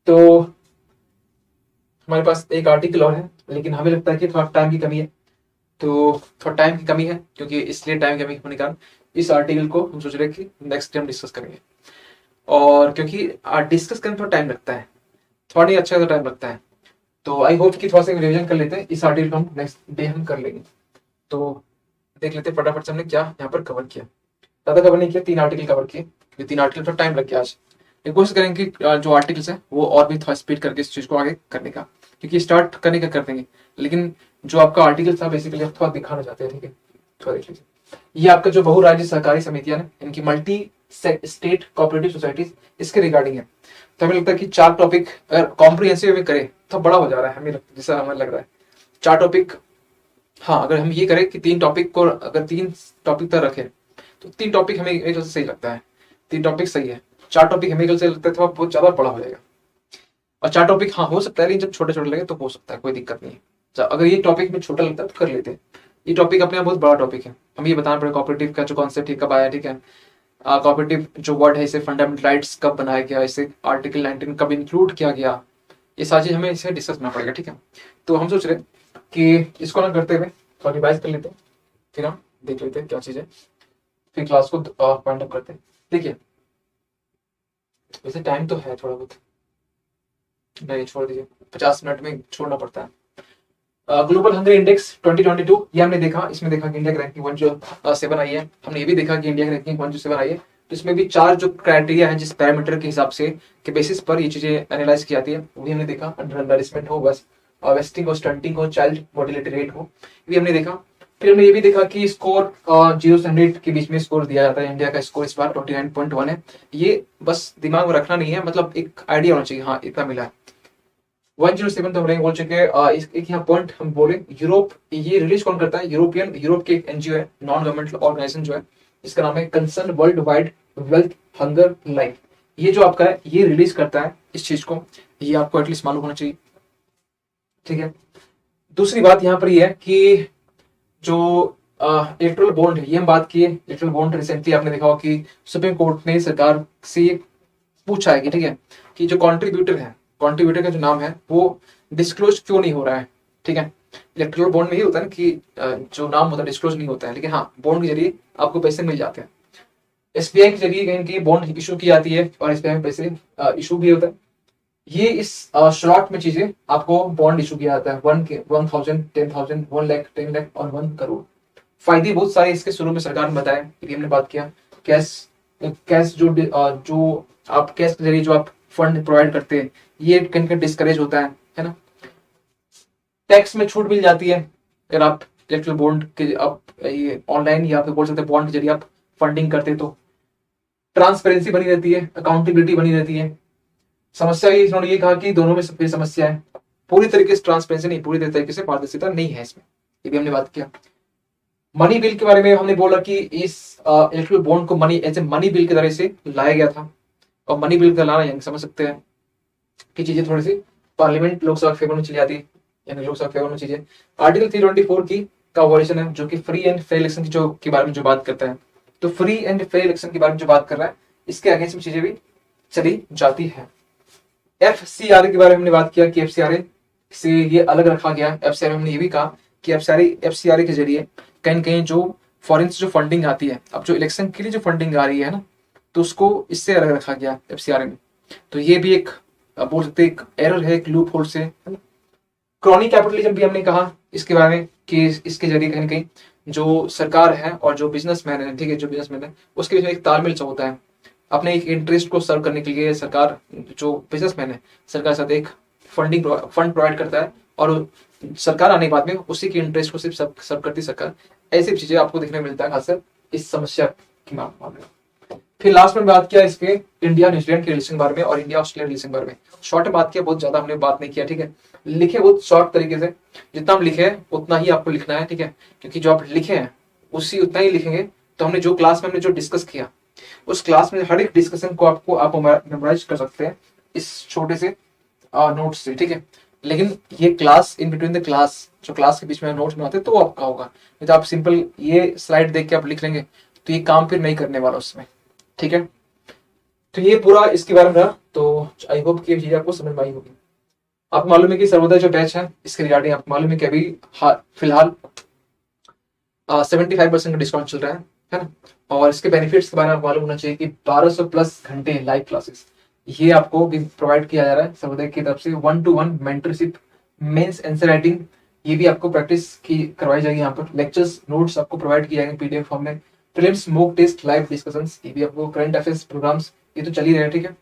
तो हमारे पास एक आर्टिकल और है, लेकिन हमें लगता है कि थोड़ा टाइम की कमी है, तो थोड़ा टाइम की कमी है, क्योंकि इसलिए टाइम की कमी होने के कारण इस आर्टिकल को हम सोच रहे हैं कि नेक्स्ट टाइम डिस्कस करेंगे। और क्योंकि डिस्कस करने में थोड़ा टाइम लगता है, थोड़ा नहीं अच्छा टाइम लगता है, तो आई होप कि थोड़ा सा रिविजन कर लेते हैं। इस आर्टिकल को हम नेक्स्ट डे हम कर लेंगे। तो देख लेते हैं फटाफट से हमने क्या यहाँ पर कवर किया। ज्यादा कवर नहीं किया, 3 आर्टिकल कवर किए, क्योंकि 3 आर्टिकल थोड़ा टाइम लग गया आज। ये कोशिश करेंगे कि जो आर्टिकल्स है वो और भी थोड़ा स्पीड करके इस चीज को आगे करने का, क्योंकि स्टार्ट करने का कर देंगे, लेकिन जो आपका आर्टिकल था बेसिकली आप थोड़ा दिखाना चाहते हैं। ठीक है, थोड़ा देख लीजिए। ये आपका जो बहुराज्य सहकारी समितियां है, इनकी मल्टी स्टेट कोऑपरेटिव सोसाइटीज, इसके रिगार्डिंग है। तो हमें लगता है कि 4 टॉपिक अगर कॉम्प्रिहेंसिव में करें तो बड़ा हो जा रहा है, हमें जैसा हमें लग रहा है 4 टॉपिक। हाँ, अगर हम ये करें कि 3 टॉपिक को अगर 3 टॉपिक तक रखें तो 3 टॉपिक हमें एक से सही लगता है, 3 टॉपिक सही है। 4 टॉपिक हमें से लगता है थोड़ा बहुत ज्यादा बड़ा हो जाएगा। और 4 टॉपिक हाँ हो सकता है, लेकिन जब छोटे छोटे लगे तो हो सकता है, कोई दिक्कत नहीं है। अगर ये टॉपिक में छोटा लगता है तो कर लेते हैं। ये टॉपिक अपने आप बहुत बड़ा टॉपिक है, हम ये बताना पड़ेगा कॉपरेटिव का जो कॉन्सेप्ट कब आया। ठीक है, कॉपरेटिव जो वर्ड है इसे फंडामेंटल राइट्स कब बनाया गया, इसे आर्टिकल 19 कब इंक्लूड किया गया, ये सारी चीज हमें इसे डिस्कस करना पड़ेगा। ठीक है, तो हम सोच रहे कि इसको ना करते हुए थोड़ा रिवाइज कर लेते हैं, फिर हम देख लेते हैं क्या चीज है, फिर क्लास को पॉइंट अप करते हैं। देखिए वैसे टाइम तो है थोड़ा बहुत, नहीं छोड़ दीजिए, 50 मिनट में छोड़ना पड़ता है। ग्लोबल हंगर इंडेक्स 2022 ये हमने देखा, इसमें देखा कि इंडिया की रैंकिंग 107 आई है। हमने ये भी देखा कि इंडिया की रैंकिंग 107 आई है। तो इसमें भी 4 जो क्राइटेरिया है, जिस पैरामीटर के हिसाब से के बेसिस पर ये चीजें एनालाइज की जाती है, वो भी हमने देखा। अंडर एम्बेरसमेंट हो, बस वेस्टिंग हो, स्टंटिंग हो, चाइल्ड मोटिलिटी रेट हो, ये भी हमने देखा। फिर हमने ये भी देखा कि स्कोर 0 से 100 के बीच में स्कोर दिया जाता है। इंडिया का स्कोर इस बार 29.1 है। ये बस दिमाग में रखना नहीं है, मतलब एक आइडिया होना चाहिए, हाँ इतना मिला है। 107 तो हम बोल चुके हैं। एक यहाँ पॉइंट हम बोले, यूरोप ये रिलीज कौन करता है, यूरोप के एक एनजीओ है, नॉन गवर्नमेंटल ऑर्गेनाइजेशन जो है, इसका नाम है concern world wide wealth hunger line. ये जो आपका है ये रिलीज करता है इस चीज को, ये आपको एटलीस्ट मालूम होना चाहिए। ठीक है, दूसरी बात यहाँ पर यह है कि जो इलेक्ट्रल बॉन्ड है, ये हम बात किए। इलेक्ट्रल बॉन्ड रिसेंटली आपने देखा होगा कि सुप्रीम कोर्ट ने सरकार से पूछा है कि ठीक है कि जो कॉन्ट्रीब्यूटर का जो नाम है वो डिस्क्लोज क्यों नहीं हो रहा है। ठीक है, इलेक्ट्रल बॉन्ड में ये होता है ना कि जो नाम होता है डिस्क्लोज नहीं होता है, लेकिन हाँ बॉन्ड के जरिए आपको पैसे मिल जाते हैं। SBI के जरिए कहीं कहीं बॉन्ड इशू की जाती है और SBI में पैसे इशू भी होता है। ये इस शॉर्ट में चीजें आपको बॉन्ड इशू किया जाता है 1,000, 10,000, 1 लाख, 10 लाख और 1 करोड़। फायदे बहुत सारे इसके शुरू में सरकार ने बताया, हमने बात किया। कैश जो आप कैश के जरिए जो आप फंड प्रोवाइड करते हैं, ये कहीं डिस्करेज होता है ना। टैक्स में छूट मिल जाती है अगर आप इलेक्ट्रल बॉन्ड के आप ये ऑनलाइन या फिर बोल सकते हैं बॉन्ड के जरिए आप फंडिंग करते हैं, तो ट्रांसपेरेंसी बनी रहती है, अकाउंटेबिलिटी बनी रहती है। समस्या ये इन्होंने ये कहा कि दोनों में फिर समस्या है, पूरी तरीके से ट्रांसपेरेंसी नहीं, पूरी तरीके से पारदर्शिता नहीं है इसमें, ये भी हमने बात किया। मनी बिल के बारे में हमने बोला कि इस इलेक्ट्रल बॉन्ड को money as a money bill की तरह से लाया गया था। और मनी बिल का लाना यानी समझ सकते हैं कि चीजें थोड़ी सी पार्लियामेंट लोकसभा फेवर में चली जाती है, यानी लोकसभा फेवर में चीजें। आर्टिकल 324 की का वर्जन है जो कि फ्री एंड फेयर इलेक्शन की जो के बारे में जो बात करता है, तो फ्री एंड फेयर इलेक्शन के बारे में जो बात कर रहा है, इसके अगेंस्ट में चीजें भी चली जाती है। FCRA के बारे में हमने बात किया कि FCRA से ये अलग रखा गया। FCRA हमने ये भी कहा कि FCRA के जरिए कहीं कहीं जो फॉरेन से जो फंडिंग आती है, अब जो इलेक्शन के लिए जो फंडिंग आ रही है ना, तो उसको इससे अलग रखा गया FCRA में। तो ये भी एक बोल सकते एक एरर है, एक लूप होल से। क्रॉनिक कैपिटलिज्म भी हमने कहा इसके बारे में कि इसके जरिए कहीं कहीं जो सरकार है और जो बिजनेसमैन है, ठीक है, जो बिजनेसमैन है उसके बीच में एक तालमेल सा होता है। अपने एक इंटरेस्ट को सर्व करने के लिए सरकार, जो बिजनेसमैन है, सरकार के साथ एक फंड प्रोवाइड करता है, और सरकार आने के बाद में उसी के इंटरेस्ट को सिर्फ सर्व करती है सरकार। ऐसी चीजें आपको देखने को मिलता है खासकर इस समस्या के मामले में। फिर लास्ट में बात किया इसके इंडिया न्यूजीलैंड के रिलेशन के बारे में और इंडिया ऑस्ट्रेलिया रिलेशन के बारे में। शॉर्ट में बात किया, बहुत ज्यादा हमने बात नहीं किया, ठीक है। लिखे बहुत शॉर्ट तरीके से, जितना हम लिखे हैं उतना ही आपको लिखना है, ठीक है, क्योंकि जो आप लिखे हैं उसी उतना ही लिखेंगे। तो हमने जो क्लास में हमने जो डिस्कस किया, उस क्लास में हर एक डिस्कशन को आप मेमोराइज कर सकते हैं इस छोटे से नोट्स से, ठीक है। लेकिन ये class, in between the class, जो क्लास के बीच में नोट्स बनाते हैं, तो वो आपका होगा। नहीं तो आप सिंपल ये स्लाइड देख के आप लिख लेंगे तो ये काम फिर नहीं करने वाला उसमें, ठीक है। तो ये पूरा इसके बारे में रहा। तो आई होप कि ये चीज आपको समझ में आई होगी। आपको मालूम है कि सर्वोदय जो बैच है, इसके रिगार्डिंग आपको मालूम है कि अभी फिलहाल 75% का डिस्काउंट चल रहा है ना। और इसके बेनिफिट्स के बारे में आपको मालूम होना चाहिए कि 1200 प्लस घंटे लाइव क्लासेस ये आपको भी प्रोवाइड किया जा रहा है सर्वोदय की तरफ से। 1-to-1 mentorship, mains answer writing, ये भी आपको प्रैक्टिस की करवाई जाएगी। यहाँ पर लेक्चर्स, नोट्स आपको प्रोवाइड किए जाएंगे पीडीएफ फॉर्म में। Prelims mock test, live discussions, ये भी आपको, करंट अफेयर्स प्रोग्राम्स, ये तो चल ही रहे हैं, ठीक है।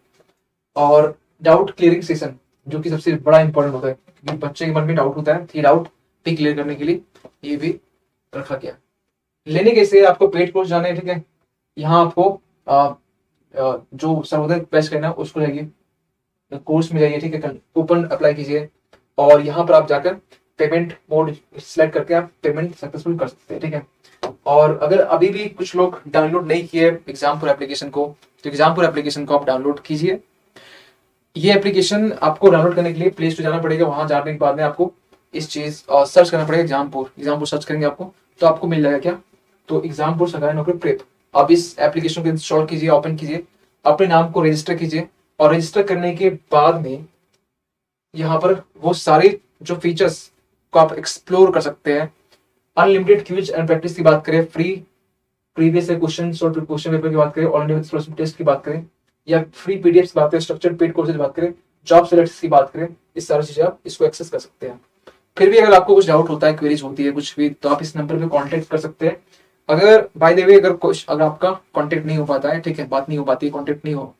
और डाउट क्लियरिंग सेशन, जो कि सबसे बड़ा इंपॉर्टेंट होता है, क्योंकि बच्चे के मन में डाउट होता है, ये डाउट भी क्लियर करने के लिए ये भी रखा गया। लेने कैसे, आपको पेड कोर्स जाना है, ठीक है। यहाँ आपको जो सर्वोदय बेस्ट करना है उसको जाइए, कोर्स में जाइए, ठीक है, कूपन अप्लाई कीजिए, और यहाँ पर आप जाकर पेमेंट मोड सिलेक्ट करके आप पेमेंट सक्सेसफुल कर सकते हैं, ठीक है। और अगर अभी भी कुछ लोग डाउनलोड नहीं किए एग्जामपुर एप्लीकेशन को, तो एग्जामपुर एप्लीकेशन को आप डाउनलोड कीजिए। ये एप्लीकेशन आपको डाउनलोड करने के लिए प्ले स्टोर जाना पड़ेगा। वहां जाने के बाद में आपको इस चीज सर्च करना पड़ेगा, एग्जामपुर सर्च करेंगे आपको तो आपको मिल जाएगा क्या, तो एग्जामपुर सरकारी नौकरी प्रेप। आप इस एप्लीकेशन को इंस्टॉल कीजिए, ओपन कीजिए, अपने नाम को रजिस्टर कीजिए, और रजिस्टर करने के बाद में यहाँ पर वो सारे जो फीचर्स को आप एक्सप्लोर कर सकते हैं। अनलिमिटेड क्विज एंड प्रैक्टिस की बात करें, फ्री प्रीवियस क्वेश्चन और क्वेश्चन पेपर की बात करें, ऑल इंडिया टेस्ट की बात करें, या फ्री पीडीएफ की बात करें, स्ट्रक्चर्ड पेड कोर्सेज की बात करें, जॉब सेलेक्ट की बात करें, इस सारी चीजें आप इसको एक्सेस कर सकते हैं। फिर भी अगर आपको कुछ डाउट होता है, क्वेरीज होती है कुछ भी, तो आप इस नंबर पे कांटेक्ट कर सकते हैं। अगर बाय द वे अगर आपका कांटेक्ट नहीं हो पाता है, ठीक है, बात नहीं हो पाती, कांटेक्ट नहीं हो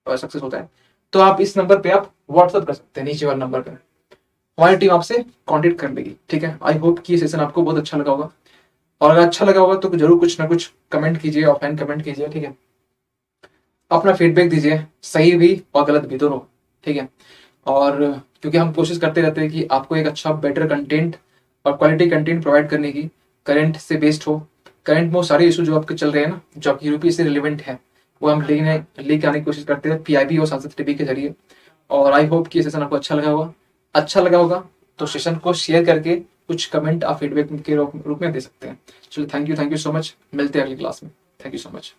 सक्सेस होता है, तो आप इस नंबर पे आप व्हाट्सअप कर सकते हैं, नीचे वाले नंबर पे हमारी टीम आपसे कांटेक्ट कर लेगी, ठीक है। आई होप कि ये सेशन आपको बहुत अच्छा लगा होगा, और अगर अच्छा लगा होगा तो जरूर कुछ ना कुछ कमेंट कीजिए, ऑफलाइन कमेंट कीजिए, ठीक है। अपना फीडबैक दीजिए, सही भी और गलत भी दोनों, ठीक है। और क्योंकि हम कोशिश करते रहते हैं कि आपको एक अच्छा बेटर कंटेंट और क्वालिटी कंटेंट प्रोवाइड करने की, करंट से बेस्ड हो। करंट में वो सारे इशू जो आपके चल रहे हैं ना, जो आपकी यूपी से रिलेवेंट है, वो हम लेके आने की कोशिश करते हैं पीआईबी और सांसद टीवी के जरिए। और आई होप कि ये सेशन आपको अच्छा लगा होगा। अच्छा लगा होगा तो सेशन को शेयर करके कुछ कमेंट आप फीडबैक के रूप में दे सकते हैं। चलिए, थैंक यू सो मच, मिलते हैं अगली क्लास में। Thank you so much.